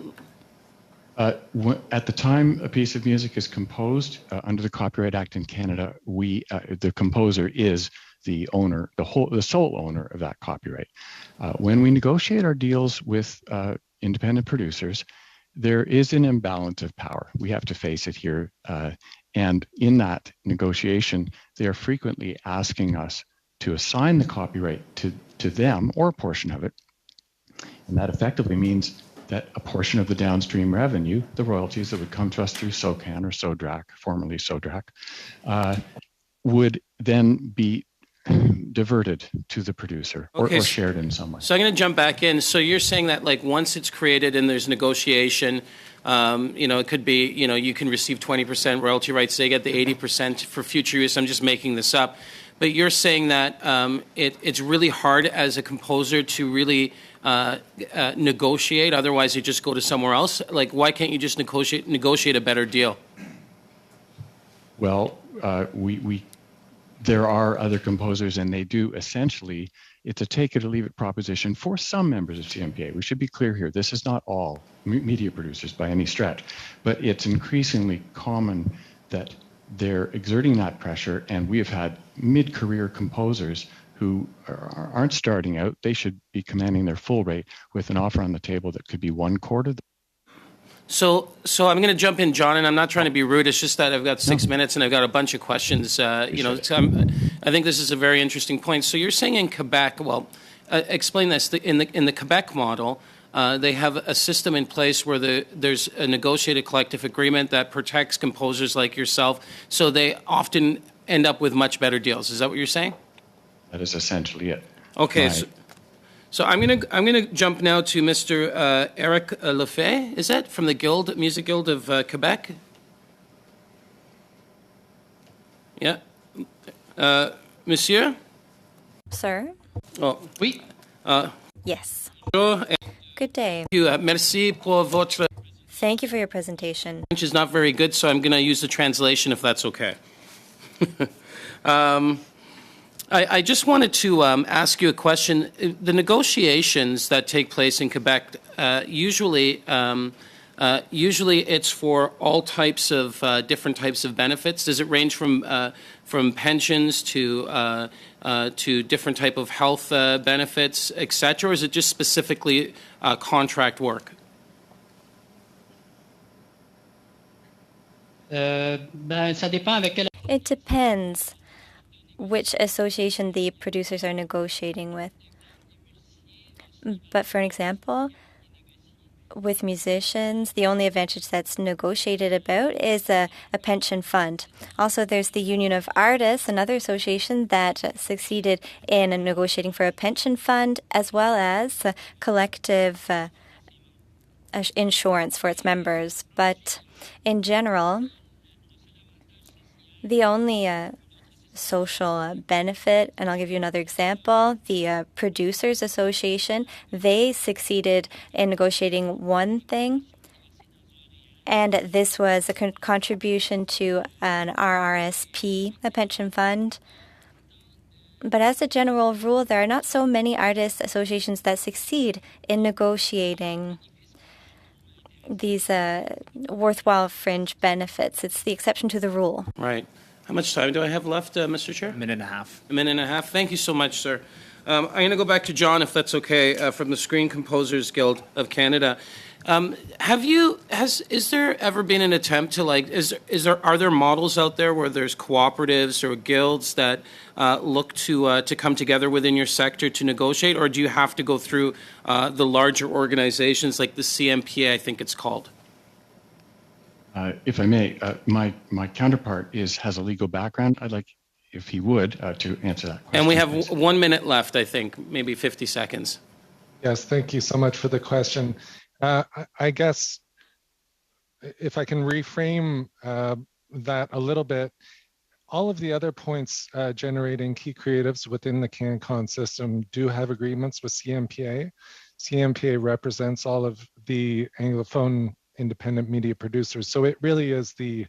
At the time a piece of music is composed under the Copyright Act in Canada, the composer is the owner, the sole owner of that copyright. When we negotiate our deals with independent producers, there is an imbalance of power. We have to face it here. And in that negotiation, they are frequently asking us to assign the copyright to them or a portion of it. And that effectively means that a portion of the downstream revenue, the royalties that would come to us through SOCAN or SODRAC, formerly SODRAC, would then be diverted to to the producer or shared in some way. So I'm going to jump back in. So you're saying that like once it's created and there's negotiation, it could be, you can receive 20% royalty rights. They get the 80% for future use. I'm just making this up. But you're saying that it's really hard as a composer to really negotiate. Otherwise, you just go to somewhere else. Like, why can't you just negotiate a better deal? Well, there are other composers, and they do essentially, it's a take it or leave it proposition for some members of CMPA. We should be clear here. This is not all media producers by any stretch, but it's increasingly common that they're exerting that pressure, and we have had mid-career composers who aren't starting out. They should be commanding their full rate with an offer on the table that could be 1/4. So I'm going to jump in, John, and I'm not trying to be rude. It's just that I've got 6 minutes and I've got a bunch of questions. I think this is a very interesting point. So you're saying in Quebec, explain this. In the Quebec model, they have a system in place where there's a negotiated collective agreement that protects composers like yourself. So they often end up with much better deals. Is that what you're saying? That is essentially it. Okay. So I'm gonna jump now to Mr. Eric Lefay. Is that from the Music Guild of Quebec? Yeah, Monsieur. Sir? Oh, Oui. Yes. bonjour. Good day. Merci pour votre Thank you for your presentation. French is not very good, so I'm going to use the translation if that's okay. I just wanted to ask you a question. The negotiations that take place in Quebec, usually it's for all types of different types of benefits. Does it range from pensions to different type of health benefits, etc., or is it just specifically contract work? Ça dépend avec quelle. It depends which association the producers are negotiating with. But for an example, with musicians, the only advantage that's negotiated about is a pension fund. Also, there's the Union of Artists, another association that succeeded in negotiating for a pension fund as well as collective insurance for its members. But in general, the only social benefit, and I'll give you another example, the Producers Association, they succeeded in negotiating one thing, and this was a contribution to an RRSP, a pension fund. But as a general rule, there are not so many artist associations that succeed in negotiating these worthwhile fringe benefits. It's the exception to the rule. Right. How much time do I have left, Mr. Chair? A minute and a half. A minute and a half. Thank you so much, sir. I'm going to go back to John, if that's okay, from the Screen Composers Guild of Canada. Is there ever been an attempt to are there models out there where there's cooperatives or guilds that look to come together within your sector to negotiate, or do you have to go through the larger organizations like the CMPA, I think it's called? If I may, my counterpart has a legal background. I'd like, if he would, to answer that question. And we have please. 1 minute left, I think, maybe 50 seconds. Yes, thank you so much for the question. I guess if I can reframe that a little bit, all of the other points generating key creatives within the CanCon system do have agreements with CMPA. CMPA represents all of the Anglophone independent media producers. So it really is the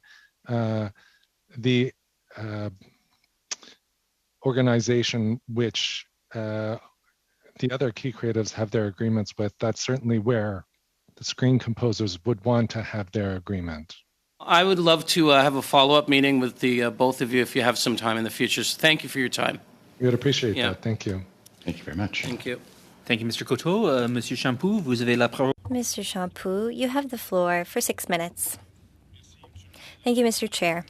organization which the other key creatives have their agreements with. That's certainly where the screen composers would want to have their agreement. I would love to have a follow-up meeting with the both of you if you have some time in the future. So thank you for your time. We would appreciate that. Thank you. Thank you very much. Thank you. Thank you, Mr. Coteau. Monsieur Champoux, vous avez la parole. Mr. Champoux, you have the floor for 6 minutes. Thank you, Mr. Chair.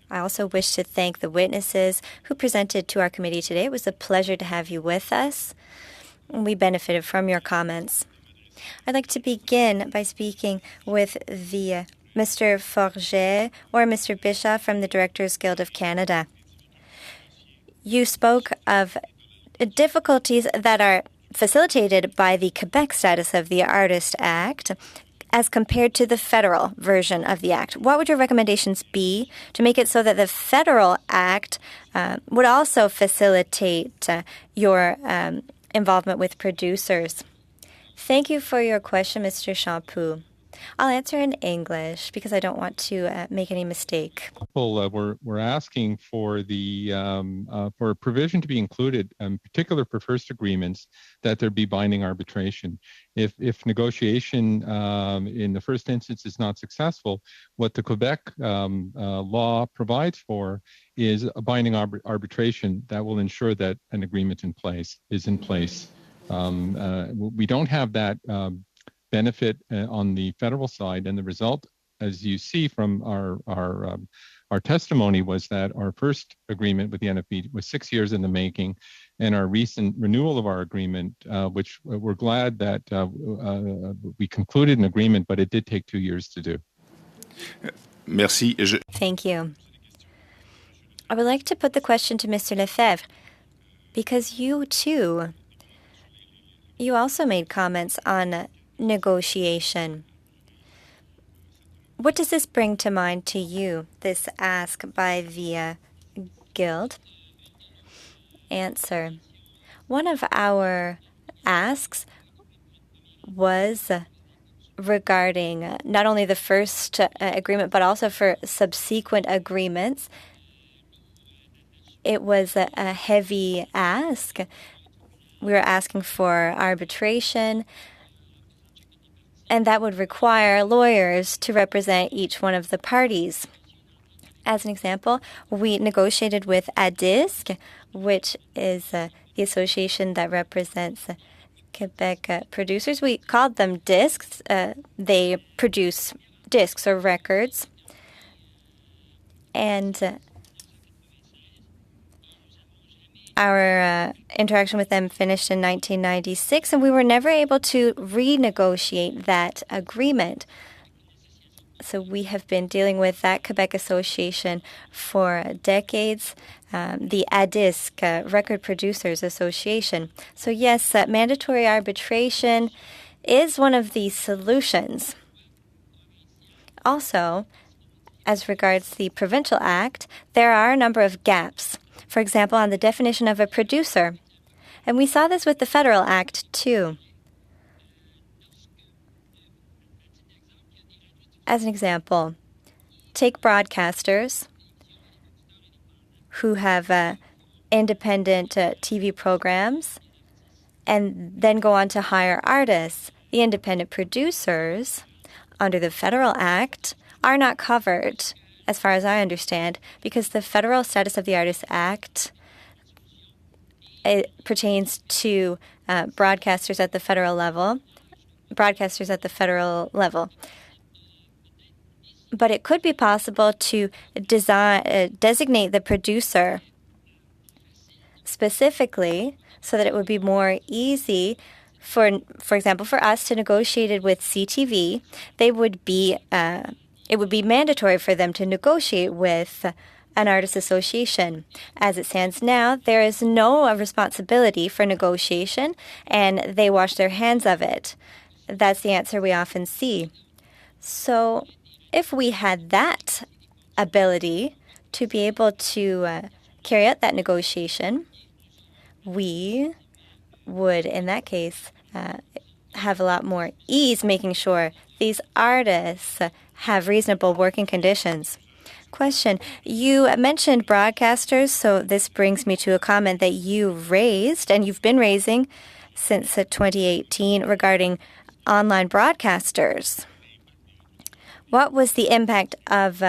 I also wish to thank the witnesses who presented to our committee today. It was a pleasure to have you with us. We benefited from your comments. I'd like to begin by speaking with the Mr. Forget or Mr. Bischoff from the Directors Guild of Canada. You spoke of difficulties that are facilitated by the Quebec status of the Artist Act as compared to the federal version of the Act. What would your recommendations be to make it so that the federal Act would also facilitate your involvement with producers? Thank you for your question, Mr. Champoux. I'll answer in English because I don't want to make any mistake. Well, we're asking for for a provision to be included, in particular for first agreements, that there be binding arbitration. If negotiation in the first instance is not successful, what the Quebec law provides for is a binding arbitration that will ensure that an agreement is in place. We don't have that benefit on the federal side, and the result, as you see from our testimony, was that our first agreement with the NFB was 6 years in the making, and our recent renewal of our agreement, which we're glad that we concluded an agreement, but it did take 2 years to do. Merci. Thank you. I would like to put the question to Mr. Lefebvre, because you also made comments on negotiation. What does this bring to mind to you, this ask by the Guild? Answer. One of our asks was regarding not only the first agreement, but also for subsequent agreements. It was a heavy ask. We were asking for arbitration, and that would require lawyers to represent each one of the parties. As an example, we negotiated with ADISC, which is the association that represents Quebec producers. We called them discs. They produce discs or records. And our interaction with them finished in 1996, and we were never able to renegotiate that agreement. So we have been dealing with that Quebec Association for decades, the ADISC, Record Producers Association. So yes, mandatory arbitration is one of the solutions. Also, as regards the Provincial Act, there are a number of gaps. For example, on the definition of a producer. And we saw this with the Federal Act too. As an example, take broadcasters who have independent TV programs and then go on to hire artists. The independent producers under the Federal Act are not covered, as far as I understand, because the Federal Status of the Artist Act, it pertains to broadcasters at the federal level. But it could be possible to designate the producer specifically so that it would be more easy for example, for us to negotiate it with CTV. It would be mandatory for them to negotiate with an artist association. As it stands now, there is no responsibility for negotiation, and they wash their hands of it. That's the answer we often see. So if we had that ability to be able to carry out that negotiation, we would, in that case, have a lot more ease making sure these artists have reasonable working conditions. Question. You mentioned broadcasters, so this brings me to a comment that you raised, and you've been raising since 2018 regarding online broadcasters. What was the impact of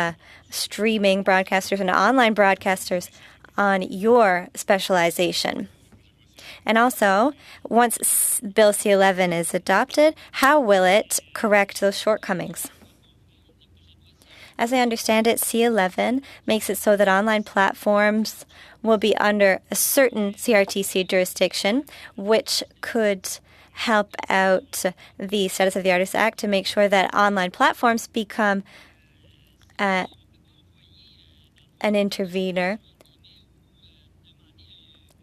streaming broadcasters and online broadcasters on your specialization? And also, once Bill C-11 is adopted, how will it correct those shortcomings? As I understand it, C-11 makes it so that online platforms will be under a certain CRTC jurisdiction, which could help out the Status of the Artist Act to make sure that online platforms become an intervener.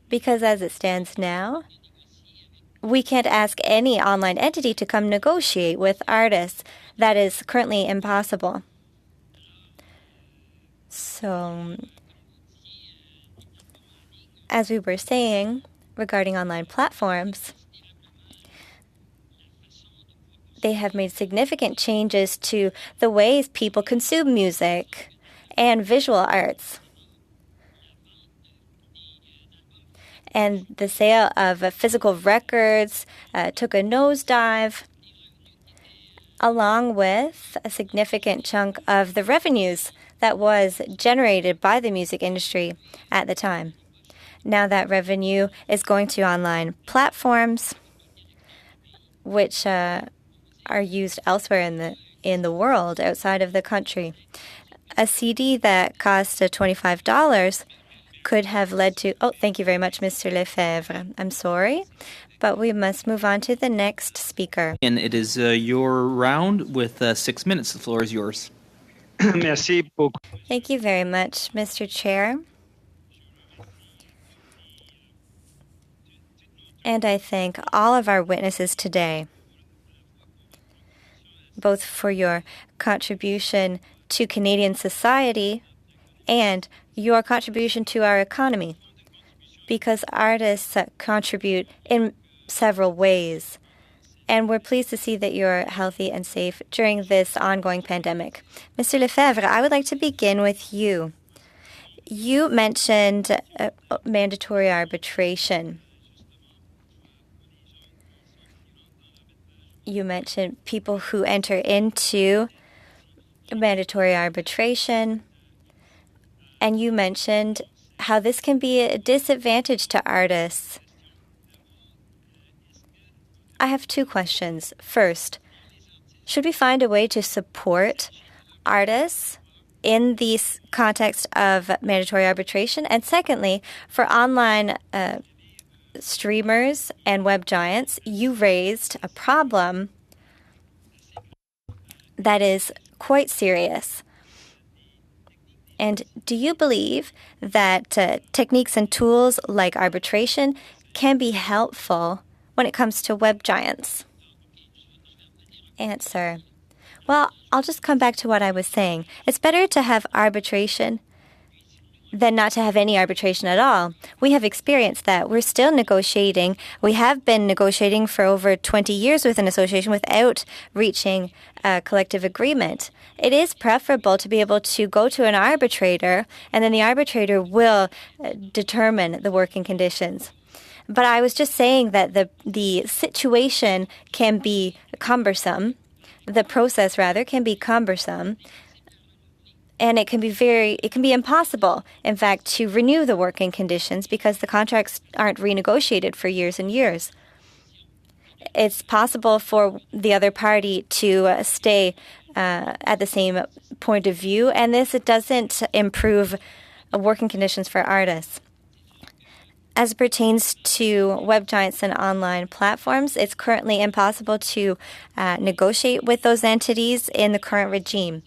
Because as it stands now, we can't ask any online entity to come negotiate with artists. That is currently impossible. So, as we were saying regarding online platforms, they have made significant changes to the ways people consume music and visual arts. And the sale of physical records took a nosedive, along with a significant chunk of the revenues that was generated by the music industry at the time. Now that revenue is going to online platforms, which are used elsewhere in the world outside of the country. A CD that cost $25 could have led to... Oh, thank you very much, Mr. Lefebvre. I'm sorry, but we must move on to the next speaker. And it is your round with 6 minutes. The floor is yours. Merci beaucoup. Thank you very much, Mr. Chair. And I thank all of our witnesses today, both for your contribution to Canadian society and your contribution to our economy. because artists contribute in several ways. And we're pleased to see that you're healthy and safe during this ongoing pandemic. Mr. Lefebvre, I would like to begin with you. You mentioned mandatory arbitration. You mentioned people who enter into mandatory arbitration, and you mentioned how this can be a disadvantage to artists. I have two questions. First, should we find a way to support artists in the context of mandatory arbitration? And secondly, for online streamers and web giants, you raised a problem that is quite serious. And do you believe that techniques and tools like arbitration can be helpful when it comes to web giants? Answer. Well, I'll just come back to what I was saying. It's better to have arbitration than not to have any arbitration at all. We have experienced that. We're still negotiating. We have been negotiating for over 20 years with an association without reaching a collective agreement. It is preferable to be able to go to an arbitrator, and then the arbitrator will determine the working conditions. But I was just saying that the situation can be cumbersome. The process, rather, can be cumbersome. And it can be impossible, in fact, to renew the working conditions because the contracts aren't renegotiated for years and years. It's possible for the other party to stay at the same point of view, and it doesn't improve working conditions for artists. As it pertains to web giants and online platforms, it's currently impossible to negotiate with those entities in the current regime.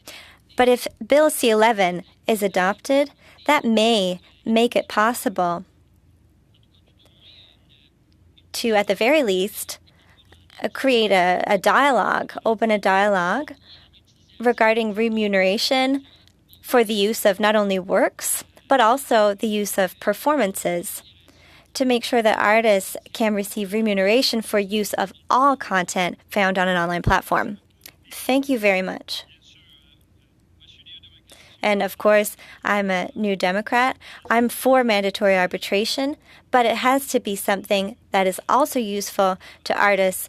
But if Bill C-11 is adopted, that may make it possible to, at the very least, create a dialogue, open a dialogue regarding remuneration for the use of not only works, but also the use of performances to make sure that artists can receive remuneration for use of all content found on an online platform. Thank you very much. And of course, I'm a New Democrat. I'm for mandatory arbitration, but it has to be something that is also useful to artists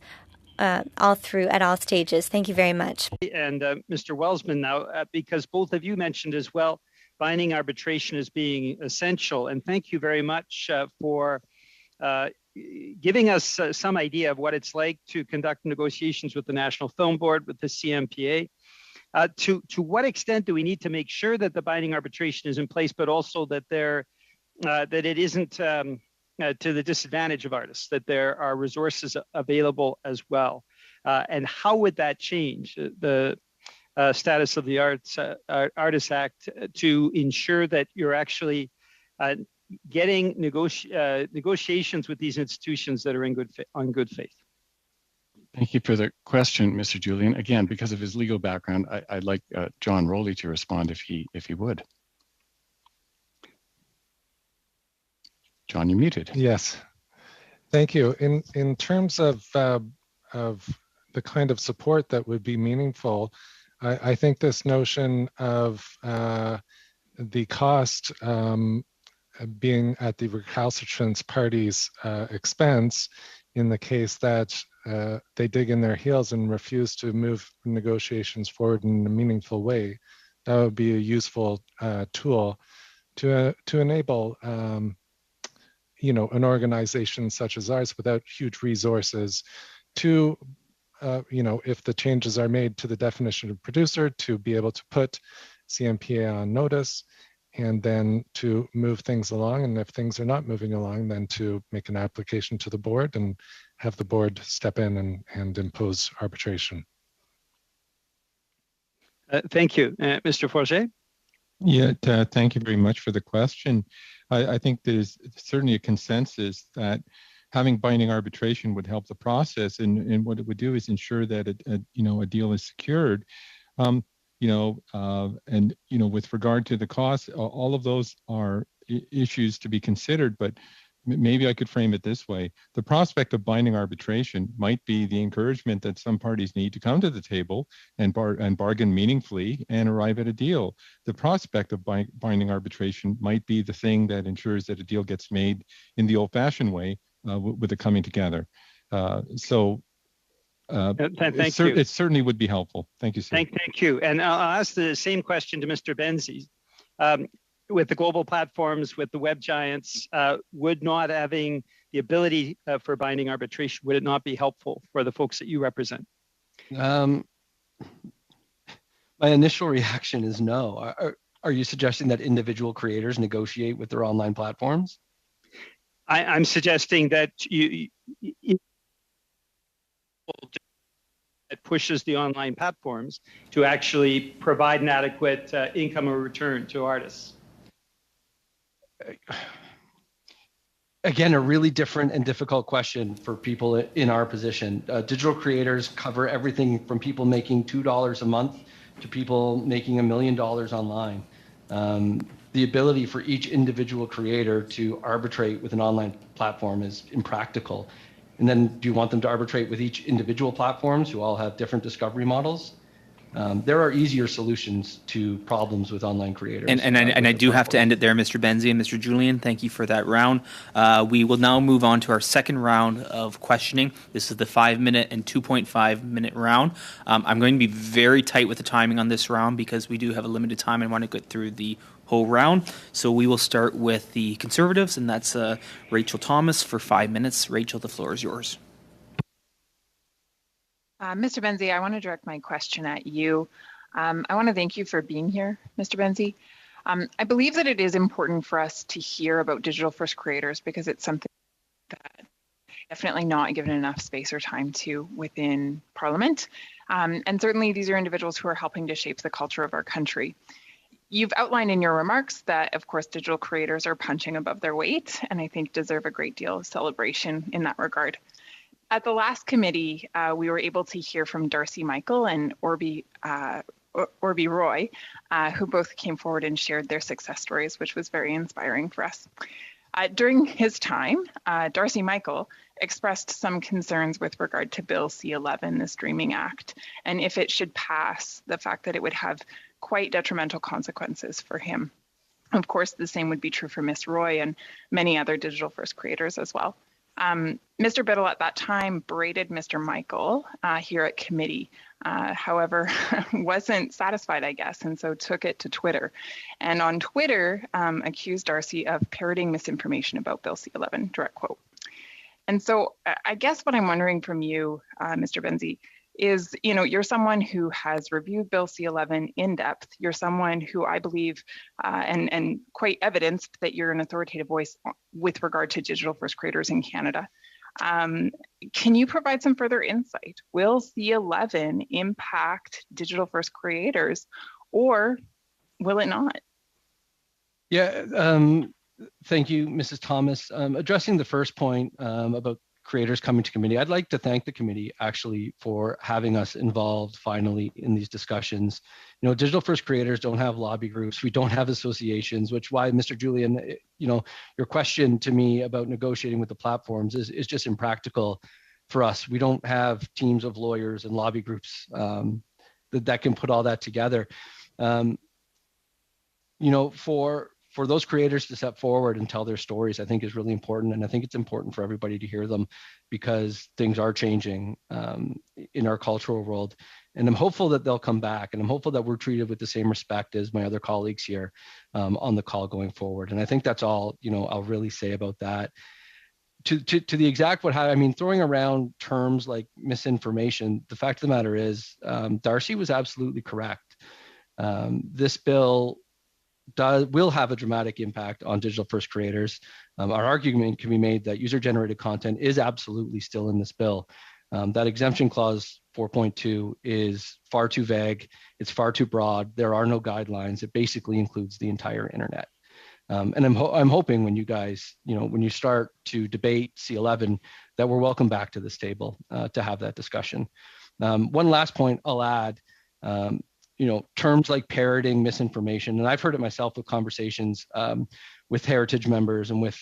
at all stages. Thank you very much. And Mr. Welsman now, because both of you mentioned as well, binding arbitration as being essential. And thank you very much for giving us some idea of what it's like to conduct negotiations with the National Film Board, with the CMPA. To what extent do we need to make sure that the binding arbitration is in place, but also that that it isn't to the disadvantage of artists, that there are resources available as well? And how would that change the status of the Artists Act to ensure that you're actually getting negotiations with these institutions that are on good faith? Thank you for the question, Mr. Julian. Again, because of his legal background, I'd like John Rowley to respond if he would. John, you're muted. Yes, thank you. In terms of the kind of support that would be meaningful, I think this notion of the cost being at the recalcitrant party's expense in the case that they dig in their heels and refuse to move negotiations forward in a meaningful way, that would be a useful tool to enable an organization such as ours without huge resources to if the changes are made to the definition of producer, to be able to put CMPA on notice and then to move things along. And if things are not moving along, then to make an application to the board and have the board step in and impose arbitration. Thank you. Mr. Forget? Yeah, thank you very much for the question. I think there's certainly a consensus that having binding arbitration would help the process, and what it would do is ensure that a deal is secured. With regard to the costs, all of those are issues to be considered. But maybe I could frame it this way. The prospect of binding arbitration might be the encouragement that some parties need to come to the table and bargain meaningfully and arrive at a deal. The prospect of binding arbitration might be the thing that ensures that a deal gets made in the old-fashioned way with it coming together. Thank you. It certainly would be helpful. Thank you, sir. Thank you. And I'll ask the same question to Mr. Benzie. With the global platforms, with the web giants, would not having the ability for binding arbitration, would it not be helpful for the folks that you represent? My initial reaction is no. Are you suggesting that individual creators negotiate with their online platforms? I'm suggesting that it pushes the online platforms to actually provide an adequate income or return to artists. Again, a really different and difficult question for people in our position. Digital creators cover everything from people making $2 a month to people making $1 million online. The ability for each individual creator to arbitrate with an online platform is impractical. And then do you want them to arbitrate with each individual platforms who all have different discovery models? There are easier solutions to problems with online creators. And I do have to end it there, Mr. Benzie and Mr. Julian. Thank you for that round. We will now move on to our second round of questioning. This is the 5-minute and 2.5-minute round. I'm going to be very tight with the timing on this round because we do have a limited time and want to get through the whole round. So we will start with the Conservatives, and that's Rachel Thomas for 5 minutes. Rachel, the floor is yours. Mr. Benzie, I want to direct my question at you. I want to thank you for being here, Mr. Benzie. I believe that it is important for us to hear about digital first creators because it's something that definitely not given enough space or time to within Parliament. And certainly these are individuals who are helping to shape the culture of our country. You've outlined in your remarks that, of course, digital creators are punching above their weight, and I think deserve a great deal of celebration in that regard. At the last committee, we were able to hear from Darcy Michael and Orby Roy, who both came forward and shared their success stories, which was very inspiring for us. During his time, Darcy Michael expressed some concerns with regard to Bill C-11, the Streaming Act, and if it should pass, the fact that it would have quite detrimental consequences for him. Of course, the same would be true for Ms. Roy and many other digital first creators as well. Mr. Biddle at that time berated Mr. Michael here at committee, however, wasn't satisfied, I guess, and so took it to Twitter. And on Twitter, accused Darcy of parroting misinformation about Bill C-11, direct quote. And so I guess what I'm wondering from you, Mr. Benzie, is, you know, you're someone who has reviewed Bill C-11 in depth. You're someone who I believe and quite evidenced that you're an authoritative voice with regard to digital first creators in Canada. Can you provide some further insight? Will C-11 impact digital first creators or will it not? Yeah, thank you, Mrs. Thomas. Addressing the first point about creators coming to committee, I'd like to thank the committee actually for having us involved finally in these discussions. You know, digital first creators don't have lobby groups. We don't have associations, which why, Mr. Julian, you know, your question to me about negotiating with the platforms is just impractical for us. We don't have teams of lawyers and lobby groups that can put all that together. You know, for those creators to step forward and tell their stories, I think is really important. And I think it's important for everybody to hear them because things are changing in our cultural world. And I'm hopeful that they'll come back. And I'm hopeful that we're treated with the same respect as my other colleagues here on the call going forward. And I think that's all, you know, I'll really say about that. To the exact I mean, throwing around terms like misinformation, the fact of the matter is Darcy was absolutely correct. This bill will have a dramatic impact on digital first creators. Our argument can be made that user-generated content is absolutely still in this bill. That exemption clause 4.2 is far too vague. It's far too broad. There are no guidelines. It basically includes the entire internet. And I'm hoping when you guys, you know, when you start to debate C-11, that we're welcome back to this table to have that discussion. One last point I'll add. You know, terms like parroting misinformation, and I've heard it myself with conversations with heritage members and with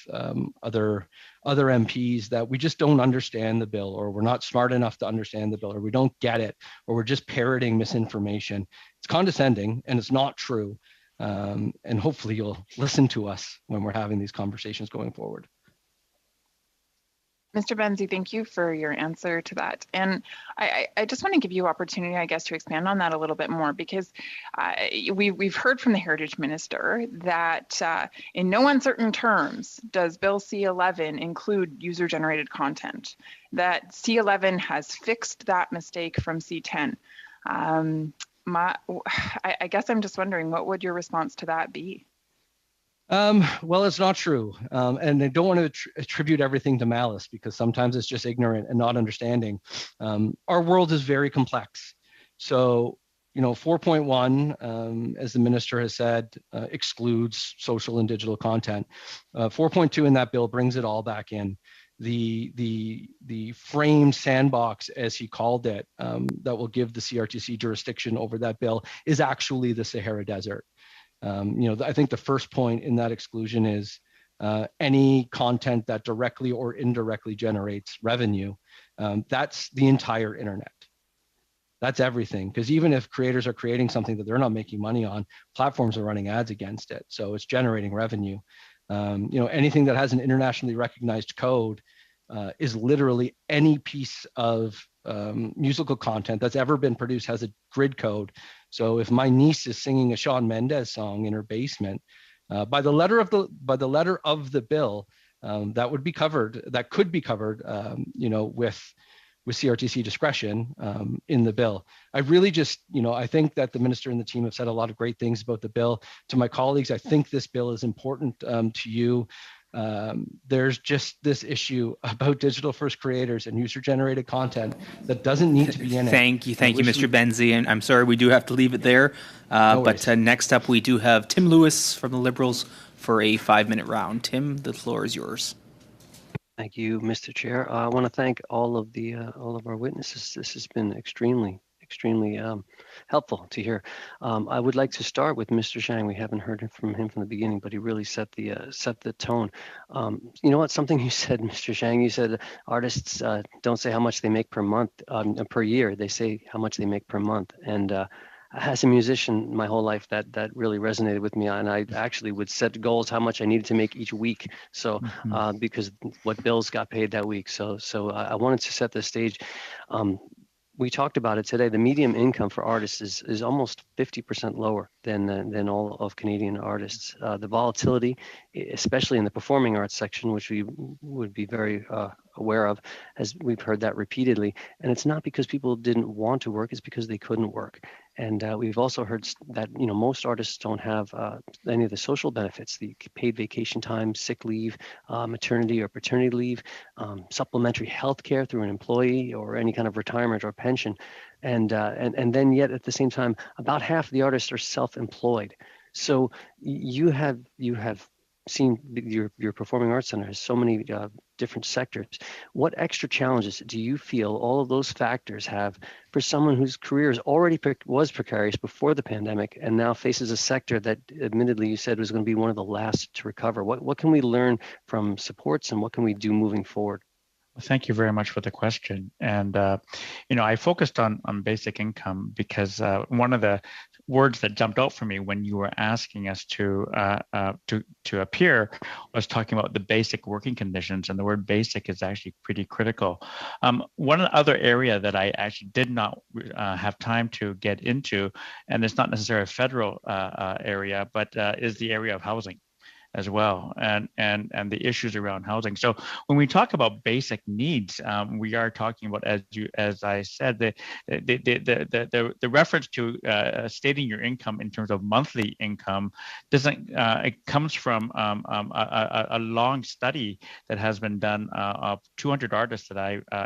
other MPs that we just don't understand the bill, or we're not smart enough to understand the bill, or we don't get it, or we're just parroting misinformation. It's condescending and it's not true. And hopefully you'll listen to us when we're having these conversations going forward. Mr. Benzie, thank you for your answer to that. And I just want to give you opportunity, I guess, to expand on that a little bit more, because we've heard from the Heritage Minister that in no uncertain terms does Bill C-11 include user-generated content, that C-11 has fixed that mistake from C-10. I guess I'm just wondering, what would your response to that be? Well, it's not true. And I don't want to attribute everything to malice, because sometimes it's just ignorant and not understanding. Our world is very complex. So, 4.1, as the minister has said, excludes social and digital content. 4.2 in that bill brings it all back in. The framed sandbox, as he called it, that will give the CRTC jurisdiction over that bill is actually the Sahara Desert. I think the first point in that exclusion is any content that directly or indirectly generates revenue. That's the entire internet. That's everything. Because even if creators are creating something that they're not making money on, platforms are running ads against it. So it's generating revenue. Anything that has an internationally recognized code is literally any piece of musical content that's ever been produced has a grid code. So if my niece is singing a Shawn Mendes song in her basement, by the letter of the bill, that would be covered. That could be covered, with CRTC discretion in the bill. I really just, I think that the minister and the team have said a lot of great things about the bill. To my colleagues, I think this bill is important to you. There's just this issue about digital first creators and user generated content that doesn't need to be in it. Thank you, Mr. Benzie, and I'm sorry we do have to leave it there. But next up we do have Tim Lewis from the Liberals for a 5-minute round. Tim, the floor is yours. Thank you, Mr. Chair. I want to thank all of our witnesses. This has been extremely helpful to hear. I would like to start with Mr. Zhang. We haven't heard from him from the beginning, but he really set the tone. You know what? Something you said, Mr. Zhang. You said artists don't say how much they make per month, per year. They say how much they make per month. And as a musician, my whole life, that really resonated with me. And I actually would set goals how much I needed to make each week. So because what bills got paid that week. So I wanted to set the stage. We talked about it today. The median income for artists is almost 50% lower than all of Canadian artists. The volatility, especially in the performing arts section, which we would be very aware of, as we've heard that repeatedly. And it's not because people didn't want to work; it's because they couldn't work. And we've also heard that most artists don't have any of the social benefits, the paid vacation time, sick leave, maternity or paternity leave, supplementary health care through an employee or any kind of retirement or pension. And then yet at the same time, about half of the artists are self-employed. So you have seen your performing arts center has so many different sectors. What extra challenges do you feel all of those factors have for someone whose career was precarious before the pandemic and now faces a sector that admittedly you said was going to be one of the last to recover? What can we learn from supports and what can we do moving forward? Thank you very much for the question. And, I focused on basic income because one of the words that jumped out for me when you were asking us to appear was talking about the basic working conditions, and the word basic is actually pretty critical. One other area that I actually did not have time to get into, and it's not necessarily a federal area, but is the area of housing as well, and the issues around housing. So when we talk about basic needs, we are talking about, as I said, the reference to stating your income in terms of monthly income doesn't. It comes from a long study that has been done of 200 artists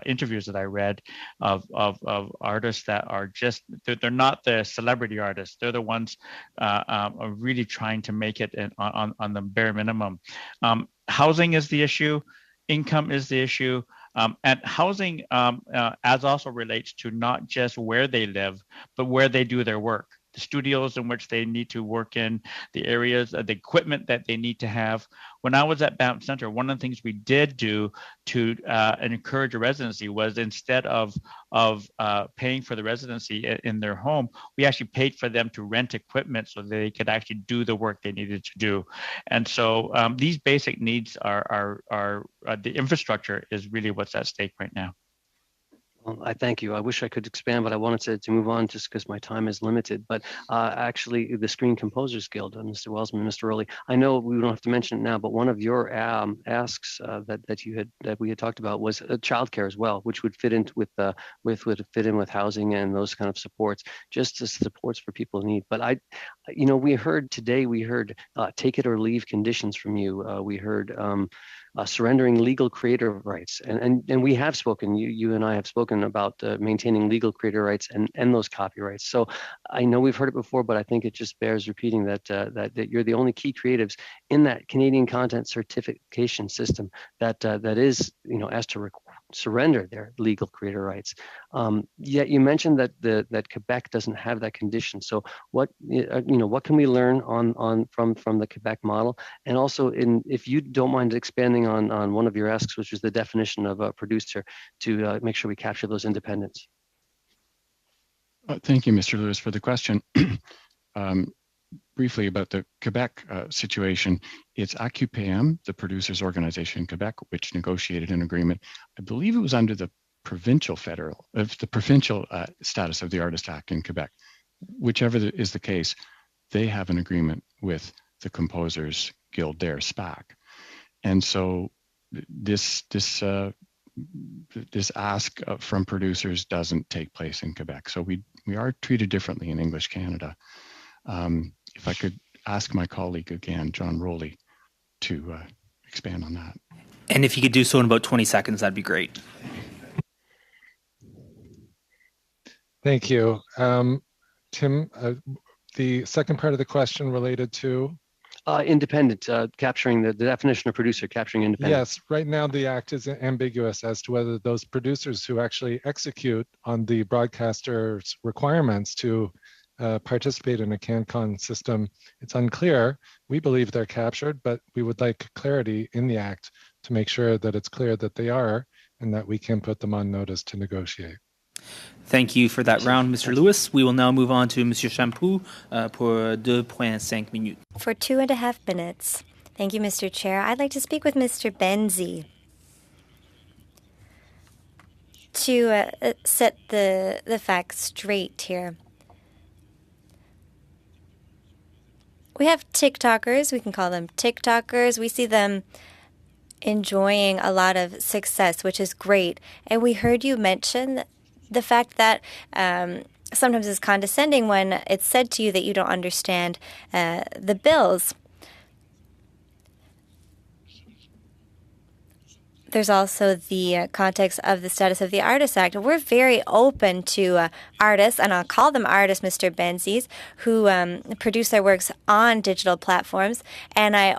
interviews that I read of artists that are just they're not the celebrity artists. They're the ones are really trying to make it on the bare minimum. Housing is the issue, income is the issue, and housing as also relates to not just where they live, but where they do their work. studios in which they need to work in, the areas, the equipment that they need to have. When I was at Banff Center, one of the things we did do to encourage a residency was, instead of paying for the residency in their home, we actually paid for them to rent equipment so they could actually do the work they needed to do. And so these basic needs are the infrastructure is really what's at stake right now. Well, I thank you. I wish I could expand, but I wanted to move on just because my time is limited. But actually, the Screen Composers Guild, Mr. Welsman, Mr. Rowley, I know we don't have to mention it now, but one of your asks that we had talked about was childcare as well, which would fit in with housing and those kind of supports, just as supports for people in need. But we heard take it or leave conditions from you. We heard surrendering legal creator rights, and we have spoken. You and I have spoken about maintaining legal creator rights and those copyrights. So I know we've heard it before, but I think it just bears repeating that you're the only key creatives in that Canadian content certification system that is asked to surrender their legal creator rights. Yet you mentioned that Quebec doesn't have that condition. So what can we learn from the Quebec model? And also, if you don't mind expanding on one of your asks, which is the definition of a producer, to make sure we capture those independents. Thank you, Mr. Lewis, for the question. Briefly about the Quebec situation, it's AQPM, the producers organization in Quebec, which negotiated an agreement. I believe it was under the provincial status of the Artist Act in Quebec. Whichever is the case, they have an agreement with the Composers Guild, their SPAC. And so this ask from producers doesn't take place in Quebec. So we are treated differently in English Canada. If I could ask my colleague again, John Rowley, to expand on that. And if you could do so in about 20 seconds, that'd be great. Thank you. Tim, the second part of the question related to? Independent, capturing the definition of producer, capturing independent. Yes, right now the act is ambiguous as to whether those producers who actually execute on the broadcaster's requirements to participate in a CanCon system, it's unclear. We believe they're captured, but we would like clarity in the act to make sure that it's clear that they are and that we can put them on notice to negotiate. Thank you for that round, Mr. Lewis. We will now move on to Monsieur Champoux pour 2.5 minutes. For 2.5 minutes. Thank you, Mr. Chair. I'd like to speak with Mr. Benzie to set the facts straight here. We have TikTokers. We can call them TikTokers. We see them enjoying a lot of success, which is great. And we heard you mention the fact that sometimes it's condescending when it's said to you that you don't understand the bills. There's also the context of the status of the Artist Act. We're very open to artists, and I'll call them artists, Mr. Benzies, who produce their works on digital platforms. And I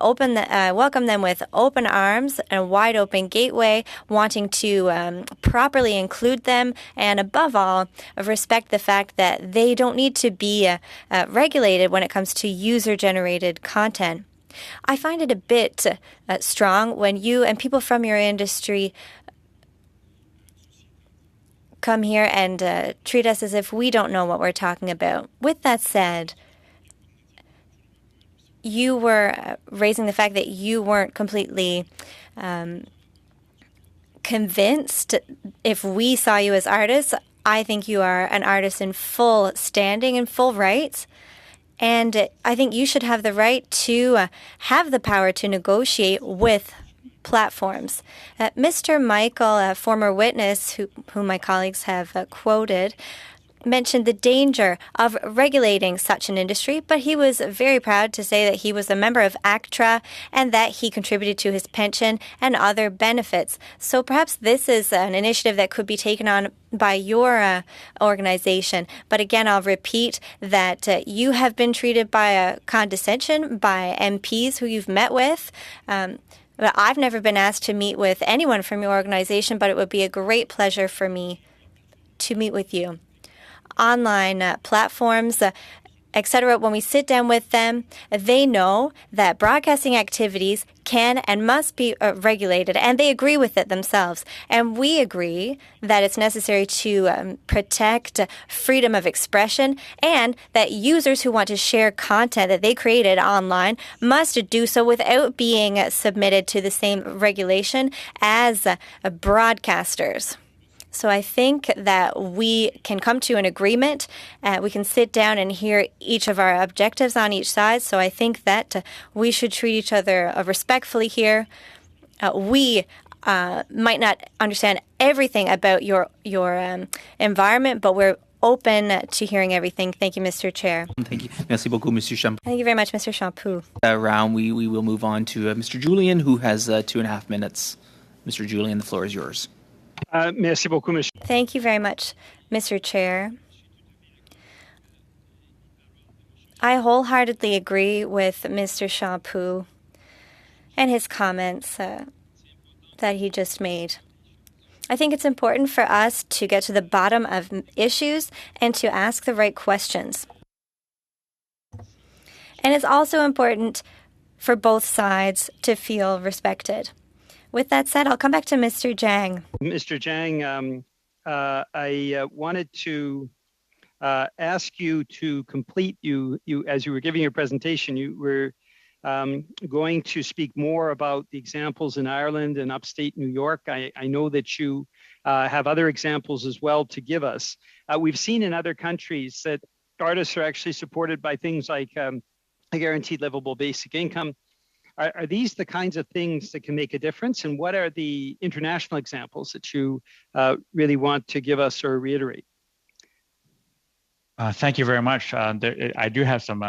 welcome them with open arms and a wide open gateway, wanting to properly include them, and above all, respect the fact that they don't need to be regulated when it comes to user-generated content. I find it a bit strong when you and people from your industry come here and treat us as if we don't know what we're talking about. With that said, you were raising the fact that you weren't completely convinced. If we saw you as artists, I think you are an artist in full standing and full rights. And I think you should have the right to have the power to negotiate with platforms. Mr. Michael, a former witness whom my colleagues have quoted, mentioned the danger of regulating such an industry, but he was very proud to say that he was a member of ACTRA and that he contributed to his pension and other benefits. So perhaps this is an initiative that could be taken on by your organization. But again, I'll repeat that you have been treated by condescension by MPs who you've met with. I've never been asked to meet with anyone from your organization, but it would be a great pleasure for me to meet with you. Online platforms, etc., when we sit down with them, they know that broadcasting activities can and must be regulated, and they agree with it themselves. And we agree that it's necessary to protect freedom of expression, and that users who want to share content that they created online must do so without being submitted to the same regulation as broadcasters. So I think that we can come to an agreement. We can sit down and hear each of our objectives on each side. So I think that we should treat each other respectfully here. We might not understand everything about your environment, but we're open to hearing everything. Thank you, Mr. Chair. Thank you. Merci beaucoup, Monsieur Champoux. Thank you very much, Mr. Champoux. Round, we will move on to Mr. Julian, who has 2.5 minutes. Mr. Julian, the floor is yours. Merci beaucoup, Monsieur. Thank you very much, Mr. Chair. I wholeheartedly agree with Mr. Champoux and his comments that he just made. I think it's important for us to get to the bottom of issues and to ask the right questions. And it's also important for both sides to feel respected. With that said, I'll come back to Mr. Jang. Mr. Jang, I wanted to ask you to complete you as you were giving your presentation. You were going to speak more about the examples in Ireland and upstate New York. I know that you have other examples as well to give us. We've seen in other countries that artists are actually supported by things like a guaranteed livable basic income. Are these the kinds of things that can make a difference? And what are the international examples that you really want to give us or reiterate? Thank you very much. I do have some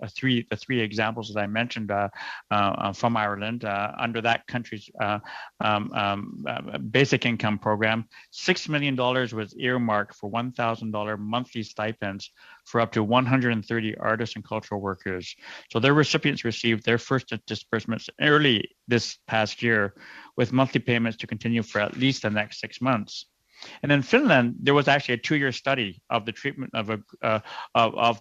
three examples that I mentioned from Ireland under that country's basic income program. $6 million was earmarked for $1,000 monthly stipends for up to 130 artists and cultural workers. So their recipients received their first disbursements early this past year, with monthly payments to continue for at least the next 6 months. And in Finland, there was actually a 2-year study of the treatment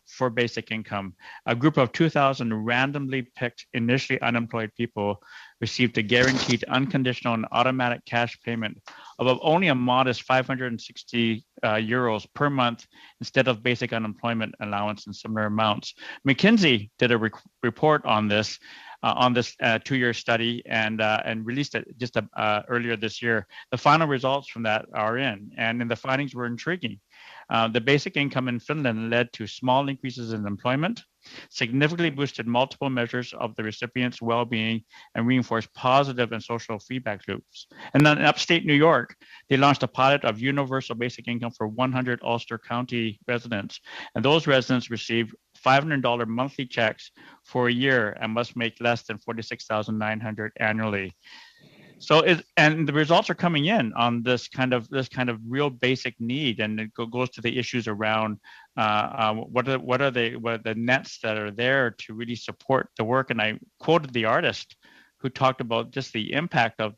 for basic income. A group of 2,000 randomly picked, initially unemployed people received a guaranteed, unconditional, and automatic cash payment of only a modest 560 euros per month instead of basic unemployment allowance and similar amounts. McKinsey did a report on this 2-year study and released it just earlier this year. The final results from that are in, and the findings were intriguing. The basic income in Finland led to small increases in employment, significantly boosted multiple measures of the recipient's well-being, and reinforced positive and social feedback loops. And then in upstate New York, they launched a pilot of universal basic income for 100 Ulster County residents. And those residents received $500 monthly checks for a year and must make less than $46,900 annually. So and the results are coming in on this kind of real basic need, and it goes to the issues around what are the nets that are there to really support the work. And I quoted the artist who talked about just the impact of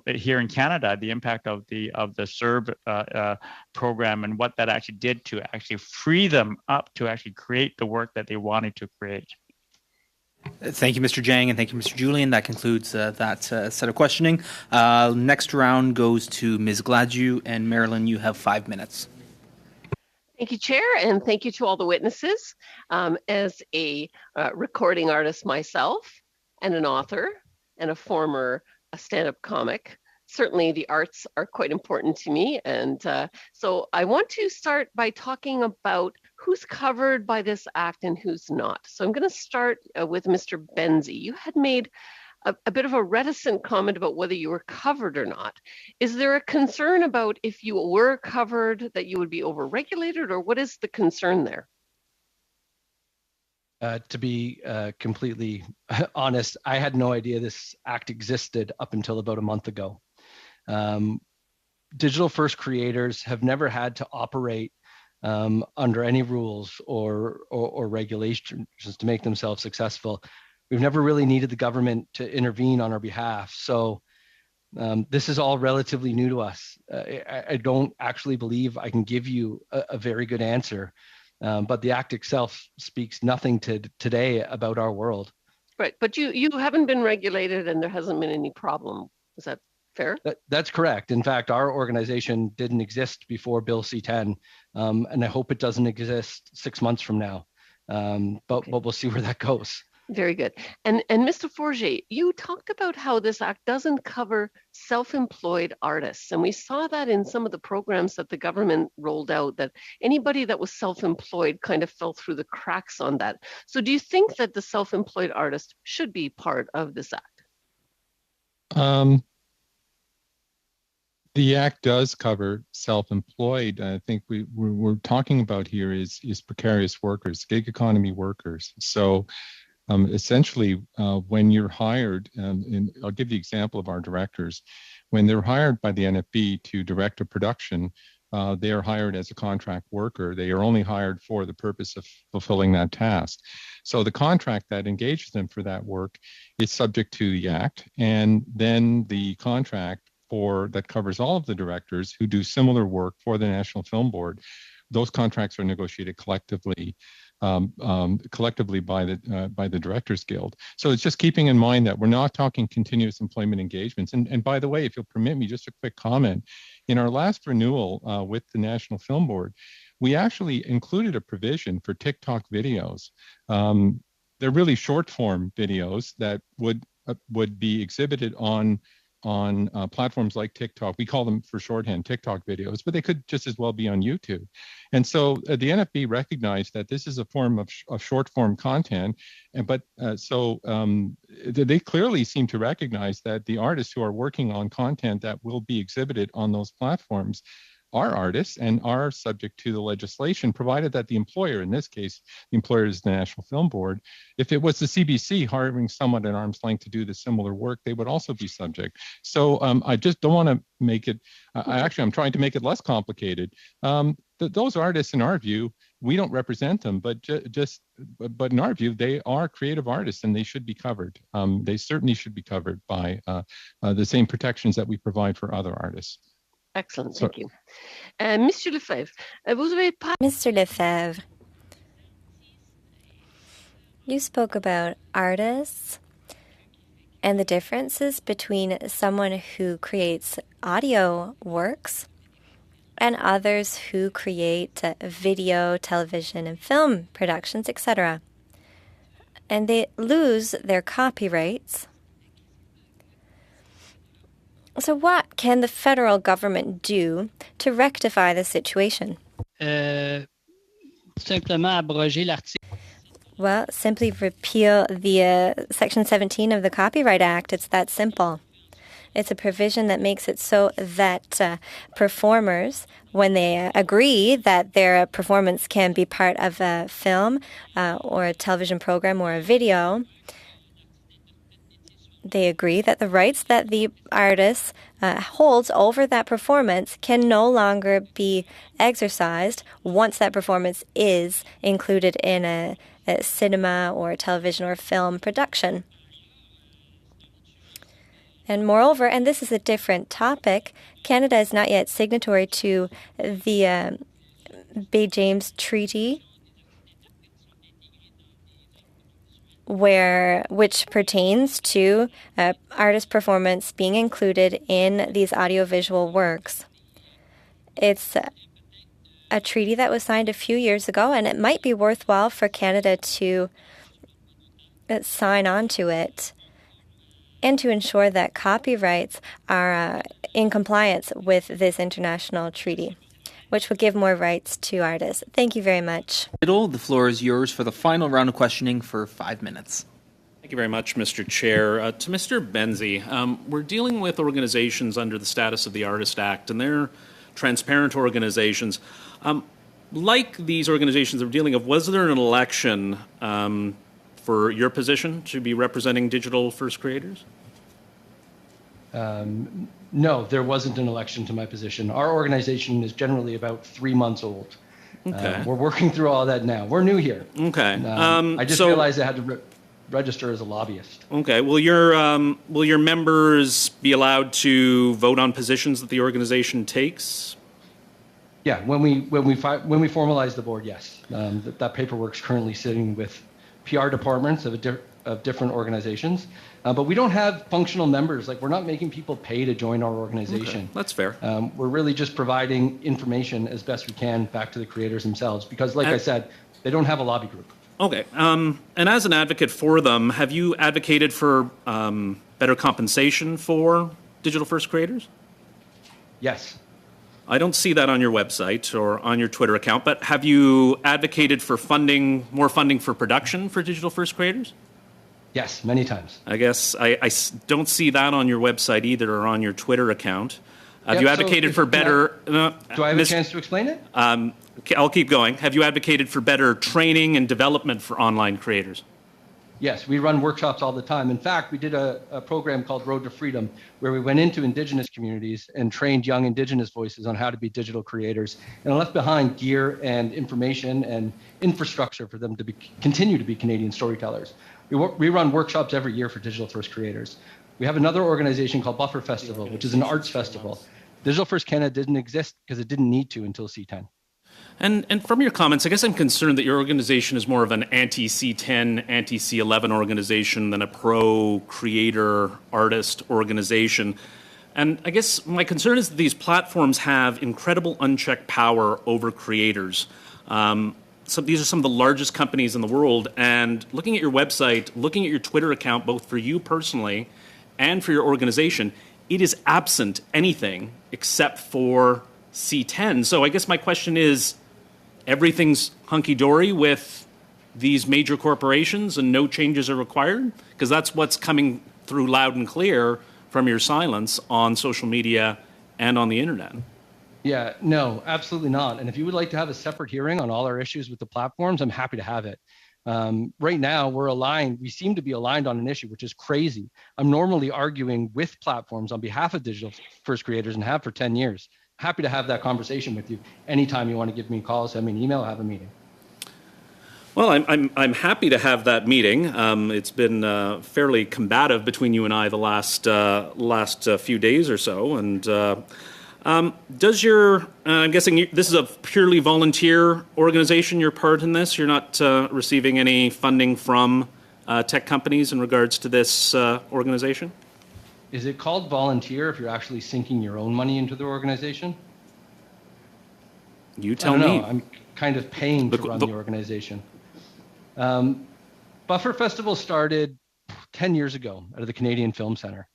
here in Canada, the impact of the CERB program, and what that actually did to actually free them up to actually create the work that they wanted to create. Thank you, Mr. Jang, and thank you, Mr. Julian. That concludes that set of questioning. Next round goes to Ms. Gladue, and Marilyn, you have 5 minutes. Thank you, Chair, and thank you to all the witnesses. As a recording artist myself, and an author, and a former stand-up comic, certainly the arts are quite important to me. And so I want to start by talking about who's covered by this act and who's not. So I'm going to start with Mr. Benzie. You had made a bit of a reticent comment about whether you were covered or not. Is there a concern about if you were covered that you would be overregulated, or what is the concern there? To be completely honest, I had no idea this act existed up until about a month ago. Digital first creators have never had to operate under any rules or regulations to make themselves successful. We've never really needed the government to intervene on our behalf. So this is all relatively new to us. I don't actually believe I can give you a very good answer But the act itself speaks nothing to today about our world. Right, but you haven't been regulated and there hasn't been any problem. Is that fair? That's correct. In fact, our organization didn't exist before Bill C-10, and I hope it doesn't exist 6 months from now. But we'll see where that goes. Very good. And Mr. Forget, you talked about how this act doesn't cover self-employed artists. And we saw that in some of the programs that the government rolled out, that anybody that was self-employed kind of fell through the cracks on that. So do you think that the self-employed artist should be part of this act? The act does cover self-employed. I think we're talking about here is precarious workers, gig economy workers. So essentially, when you're hired, and I'll give the example of our directors, when they're hired by the NFB to direct a production, they are hired as a contract worker. They are only hired for the purpose of fulfilling that task. So the contract that engages them for that work is subject to the act, and then the contract that covers all of the directors who do similar work for the National Film Board, those contracts are negotiated collectively by the Directors Guild. So it's just keeping in mind that we're not talking continuous employment engagements. And by the way, if you'll permit me, just a quick comment. In our last renewal with the National Film Board, we actually included a provision for TikTok videos. They're really short form videos that would be exhibited on platforms like TikTok. We call them for shorthand TikTok videos, but they could just as well be on YouTube. And so the NFB recognized that this is a form of short form content, but they clearly seem to recognize that the artists who are working on content that will be exhibited on those platforms are artists and are subject to the legislation, provided that the employer, in this case, the employer is the National Film Board. If it was the CBC hiring someone at arm's length to do the similar work, they would also be subject. So I just don't want to make it, I'm trying to make it less complicated. Those artists, in our view, we don't represent them, but in our view, they are creative artists and they should be covered. They certainly should be covered by the same protections that we provide for other artists. Excellent, thank you. Monsieur Lefebvre, Mr. Lefebvre, you spoke about artists and the differences between someone who creates audio works and others who create video, television, and film productions, etc. And they lose their copyrights. So what can the federal government do to rectify the situation? Well, simply repeal the Section 17 of the Copyright Act. It's that simple. It's a provision that makes it so that performers, when they agree that their performance can be part of a film or a television program or a video, they agree that the rights that the artist holds over that performance can no longer be exercised once that performance is included in a cinema or television or film production. And moreover, and this is a different topic, Canada is not yet signatory to the Bay James Treaty, which pertains to artist performance being included in these audiovisual works. It's a treaty that was signed a few years ago, and it might be worthwhile for Canada to sign on to it and to ensure that copyrights are in compliance with this international treaty, which will give more rights to artists. Thank you very much. The floor is yours for the final round of questioning for 5 minutes. Thank you very much, Mr. Chair. To Mr. Benzie, we're dealing with organizations under the Status of the Artist Act, and they're transparent organizations. Like these organizations that we're dealing with, was there an election for your position to be representing digital first creators? No, there wasn't an election to my position. Our organization is generally about 3 months old. Okay. We're working through all that now. We're new here. Okay. I just realized I had to register as a lobbyist. Okay. Will your members be allowed to vote on positions that the organization takes? Yeah, when we formalize the board, yes. That paperwork's currently sitting with PR departments of different organizations, but we don't have functional members. Like, we're not making people pay to join our organization. Okay, that's fair. We're really just providing information as best we can back to the creators themselves, because, like I said, they don't have a lobby group. Okay, and as an advocate for them, have you advocated for better compensation for digital first creators? Yes. I don't see that on your website or on your Twitter account, but have you advocated for more funding for production for digital first creators? Yes, many times. I guess I don't see that on your website either or on your Twitter account. Have you advocated for better... do I have a chance to explain it? I'll keep going. Have you advocated for better training and development for online creators? Yes, we run workshops all the time. In fact, we did a program called Road to Freedom, where we went into Indigenous communities and trained young Indigenous voices on how to be digital creators, and left behind gear and information and infrastructure for them to continue to be Canadian storytellers. We run workshops every year for digital first creators. We have another organization called Buffer Festival, which is an arts festival. Digital First Canada didn't exist because it didn't need to until C10. And from your comments, I guess I'm concerned that your organization is more of an anti-C10, anti-C11 organization than a pro-creator artist organization. And I guess my concern is that these platforms have incredible unchecked power over creators. So these are some of the largest companies in the world. And looking at your website, looking at your Twitter account, both for you personally and for your organization, it is absent anything except for C10. So I guess my question is, everything's hunky-dory with these major corporations and no changes are required? Because that's what's coming through loud and clear from your silence on social media and on the internet. Yeah, no, absolutely not. And if you would like to have a separate hearing on all our issues with the platforms, I'm happy to have it. Right now, we're aligned. We seem to be aligned on an issue, which is crazy. I'm normally arguing with platforms on behalf of digital first creators and have for 10 years. Happy to have that conversation with you anytime you want to give me a call, send me an email, have a meeting. Well, I'm happy to have that meeting. It's been fairly combative between you and I the last few days or so. And does your I'm guessing this is a purely volunteer organization. You're part in this. You're not receiving any funding from tech companies in regards to this organization? Is it called volunteer if you're actually sinking your own money into the organization? You tell me. me. I'm kind of paying to run the organization. Buffer Festival started 10 years ago out of the Canadian Film Centre.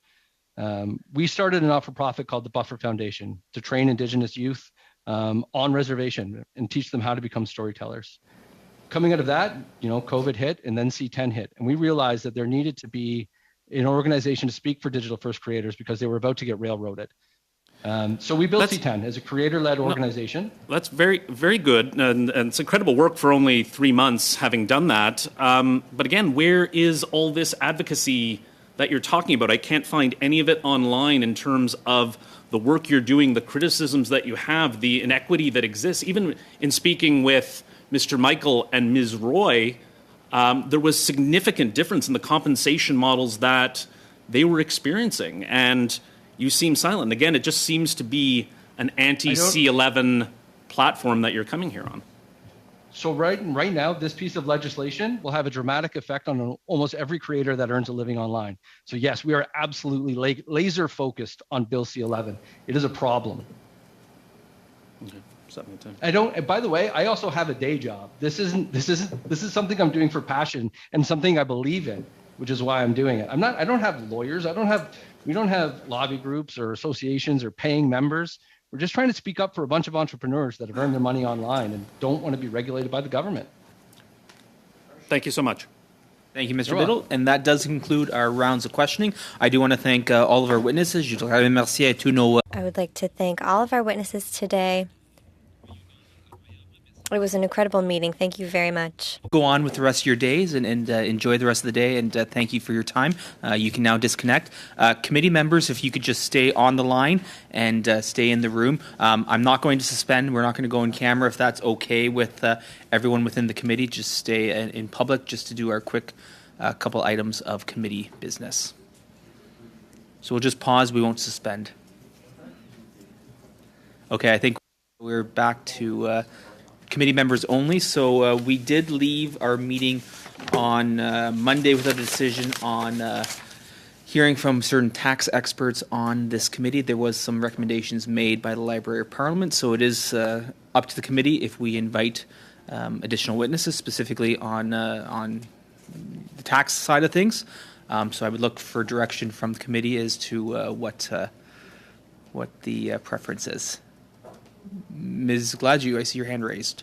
We started a not-for-profit called the Buffer Foundation to train Indigenous youth on reservation and teach them how to become storytellers. Coming out of that, COVID hit and then C10 hit. And we realized that there needed to be an organization to speak for digital first creators because they were about to get railroaded. So we built C10 as a creator-led organization. That's very, very good. And it's incredible work for only 3 months having done that. But again, where is all this advocacy that you're talking about? I can't find any of it online in terms of the work you're doing, the criticisms that you have, the inequity that exists. Even in speaking with Mr. Michael and Ms. Roy, there was significant difference in the compensation models that they were experiencing. And you seem silent. Again, it just seems to be an anti-C11 platform that you're coming here on. So right now, this piece of legislation will have a dramatic effect on almost every creator that earns a living online. So yes, we are absolutely laser focused on Bill C11. It is a problem. Okay. By the way, I also have a day job. This is something I'm doing for passion and something I believe in, which is why I'm doing it. I don't have lawyers. We don't have lobby groups or associations or paying members. We're just trying to speak up for a bunch of entrepreneurs that have earned their money online and don't want to be regulated by the government. Thank you so much. Thank you, Mr. Biddle. And that does conclude our rounds of questioning. I do want to thank all of our witnesses. I would like to thank all of our witnesses today. It was an incredible meeting. Thank you very much. Go on with the rest of your days and enjoy the rest of the day, and thank you for your time. You can now disconnect. Committee members, if you could just stay on the line and stay in the room. I'm not going to suspend. We're not going to go in camera if that's okay with everyone within the committee. Just stay in public just to do our quick couple items of committee business. So we'll just pause. We won't suspend. Okay, I think We're back to committee members only. So we did leave our meeting on Monday without a decision on hearing from certain tax experts on this committee. There was some recommendations made by the Library of Parliament, so it is up to the committee if we invite additional witnesses, specifically on the tax side of things. So I would look for direction from the committee as to what the preference is. Ms. Gladue, I see your hand raised.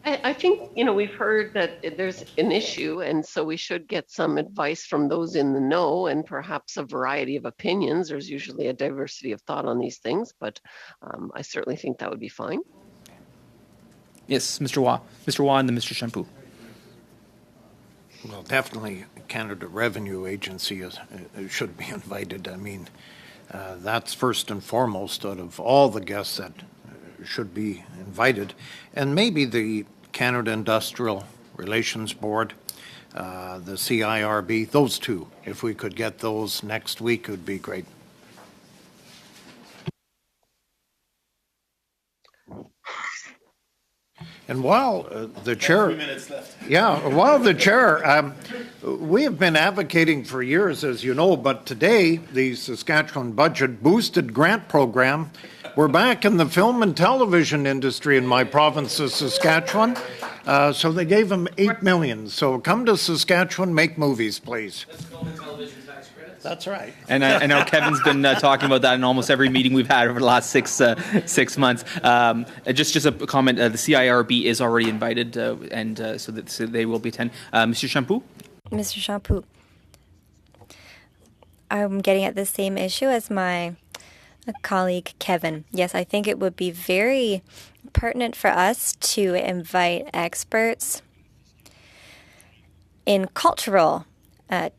I think, we've heard that there's an issue, and so we should get some advice from those in the know and perhaps a variety of opinions. There's usually a diversity of thought on these things, but I certainly think that would be fine. Yes, Mr. Waugh. Mr. Waugh and then Mr. Shampoo. Well, definitely Canada Revenue Agency should be invited. I mean, that's first and foremost out of all the guests that should be invited. And maybe the Canada Industrial Relations Board, the CIRB, those two. If we could get those next week, it would be great. And while the chair, 3 minutes left. Yeah, while the chair, we have been advocating for years, as you know, but today the Saskatchewan Budget Boosted Grant Program, we're back in the film and television industry in my province of Saskatchewan. So they gave them $8 million. So come to Saskatchewan, make movies, please. That's right. And I know Kevin's been talking about that in almost every meeting we've had over the last six months. Just a comment, the CIRB is already invited, and so they will be attending. Mr. Shampoo? Mr. Shampoo, I'm getting at the same issue as my colleague Kevin. Yes, I think it would be very pertinent for us to invite experts in cultural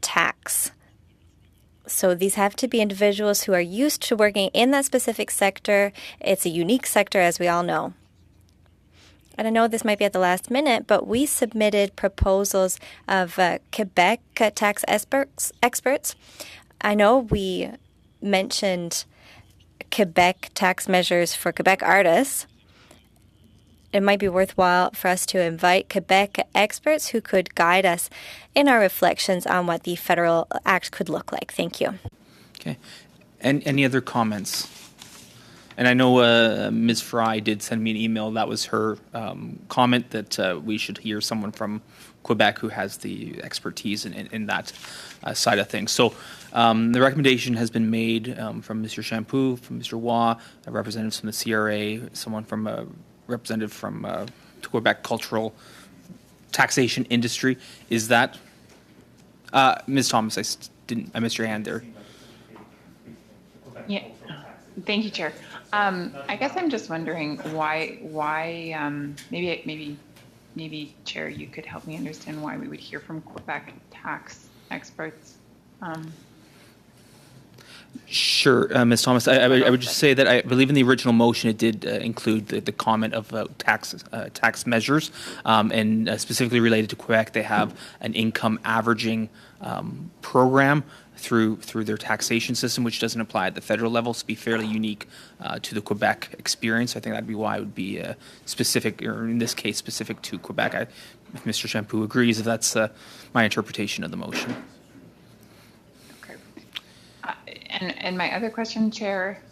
tax. So these have to be individuals who are used to working in that specific sector. It's a unique sector, as we all know. And I know this might be at the last minute, but we submitted proposals of Quebec tax experts. I know we mentioned Quebec tax measures for Quebec artists. It might be worthwhile for us to invite Quebec experts who could guide us in our reflections on what the federal act could look like. Thank you. Okay. And any other comments? And I know Ms. Fry did send me an email. That was her comment that we should hear someone from Quebec who has the expertise in that side of things. So the recommendation has been made from Mr. Shampoo, from Mr. Waugh, representatives from the CRA, someone from representative from Quebec cultural taxation industry. Is that Ms. Thomas? I missed your hand there. Yeah, thank you, Chair. I guess I'm just wondering why maybe Chair, you could help me understand why we would hear from Quebec tax experts. Sure, Ms. Thomas. I would just say that I believe in the original motion it did include the comment of tax measures, and specifically related to Quebec, they have an income averaging program through their taxation system, which doesn't apply at the federal level, so be fairly unique to the Quebec experience. I think that'd be why it would be specific, or in this case, specific to Quebec. If Mr. Shampoo agrees, if that's my interpretation of the motion. And my other question, Chair.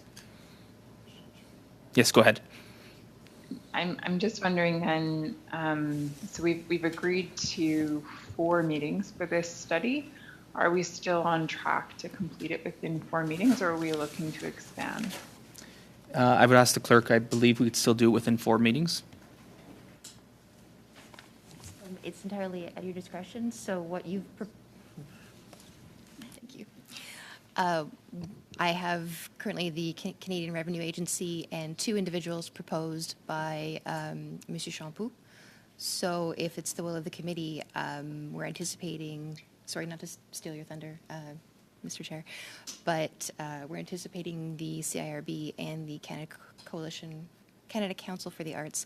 Yes, go ahead. I'm just wondering then. So we've agreed to 4 meetings for this study. Are we still on track to complete it within 4 meetings, or are we looking to expand? I would ask the clerk. I believe we could still do it within 4 meetings. It's entirely at your discretion. So what you've thank you. I have currently the Canadian Revenue Agency and 2 individuals proposed by Mr. Shampoo. So if it's the will of the committee, we're anticipating, sorry not to steal your thunder, Mr. Chair, but we're anticipating the CIRB and the Canada Council for the Arts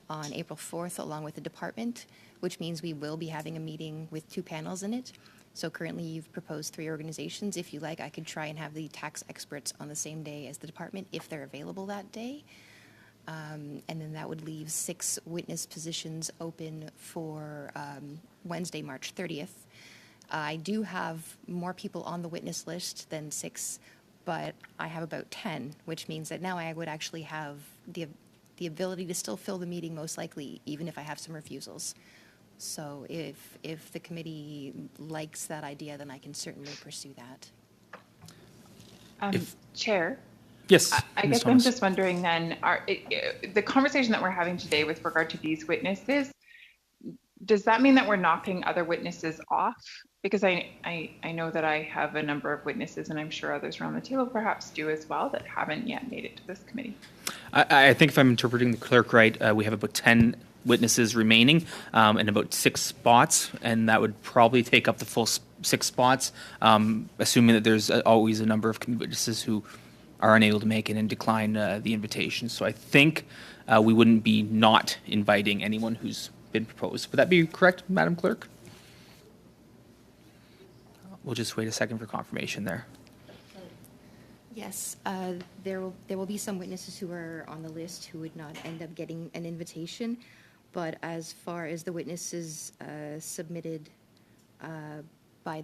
on April 4th, along with the department, which means we will be having a meeting with 2 panels in it. So currently you've proposed 3 organizations. If you like, I could try and have the tax experts on the same day as the department if they're available that day. and then that would leave 6 witness positions open for Wednesday, March 30th. I do have more people on the witness list than 6, but I have about 10, which means that now I would actually have the ability to still fill the meeting most likely, even if I have some refusals. So if the committee likes that idea, then I can certainly pursue that. Chair? Yes. I guess I'm just wondering then, the conversation that we're having today with regard to these witnesses, does that mean that we're knocking other witnesses off? Because I know that I have a number of witnesses, and I'm sure others around the table perhaps do as well, that haven't yet made it to this committee. I think if I'm interpreting the clerk right, we have about 10 witnesses remaining and about 6 spots, and that would probably take up the full 6 spots, assuming that there's always a number of witnesses who are unable to make it and decline the invitation. So I think we wouldn't be not inviting anyone who's been proposed. Would that be correct, Madam Clerk? We'll just wait a second for confirmation there. Yes, there will be some witnesses who are on the list who would not end up getting an invitation, but as far as the witnesses submitted by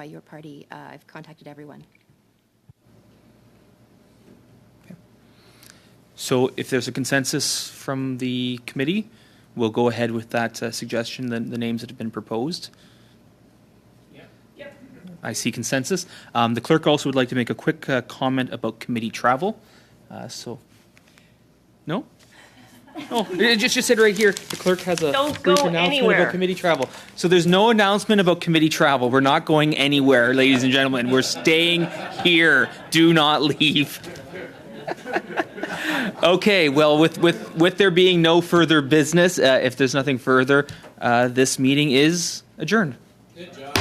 your party, I've contacted everyone. Okay. So if there's a consensus from the committee, we'll go ahead with that suggestion, the names that have been proposed. I see consensus. The clerk also would like to make a quick comment about committee travel. No? Oh, just sit right here. The clerk has a brief announcement about committee travel. So there's no announcement about committee travel. We're not going anywhere, ladies and gentlemen. We're staying here. Do not leave. Okay, well, with there being no further business, if there's nothing further, this meeting is adjourned. Good job.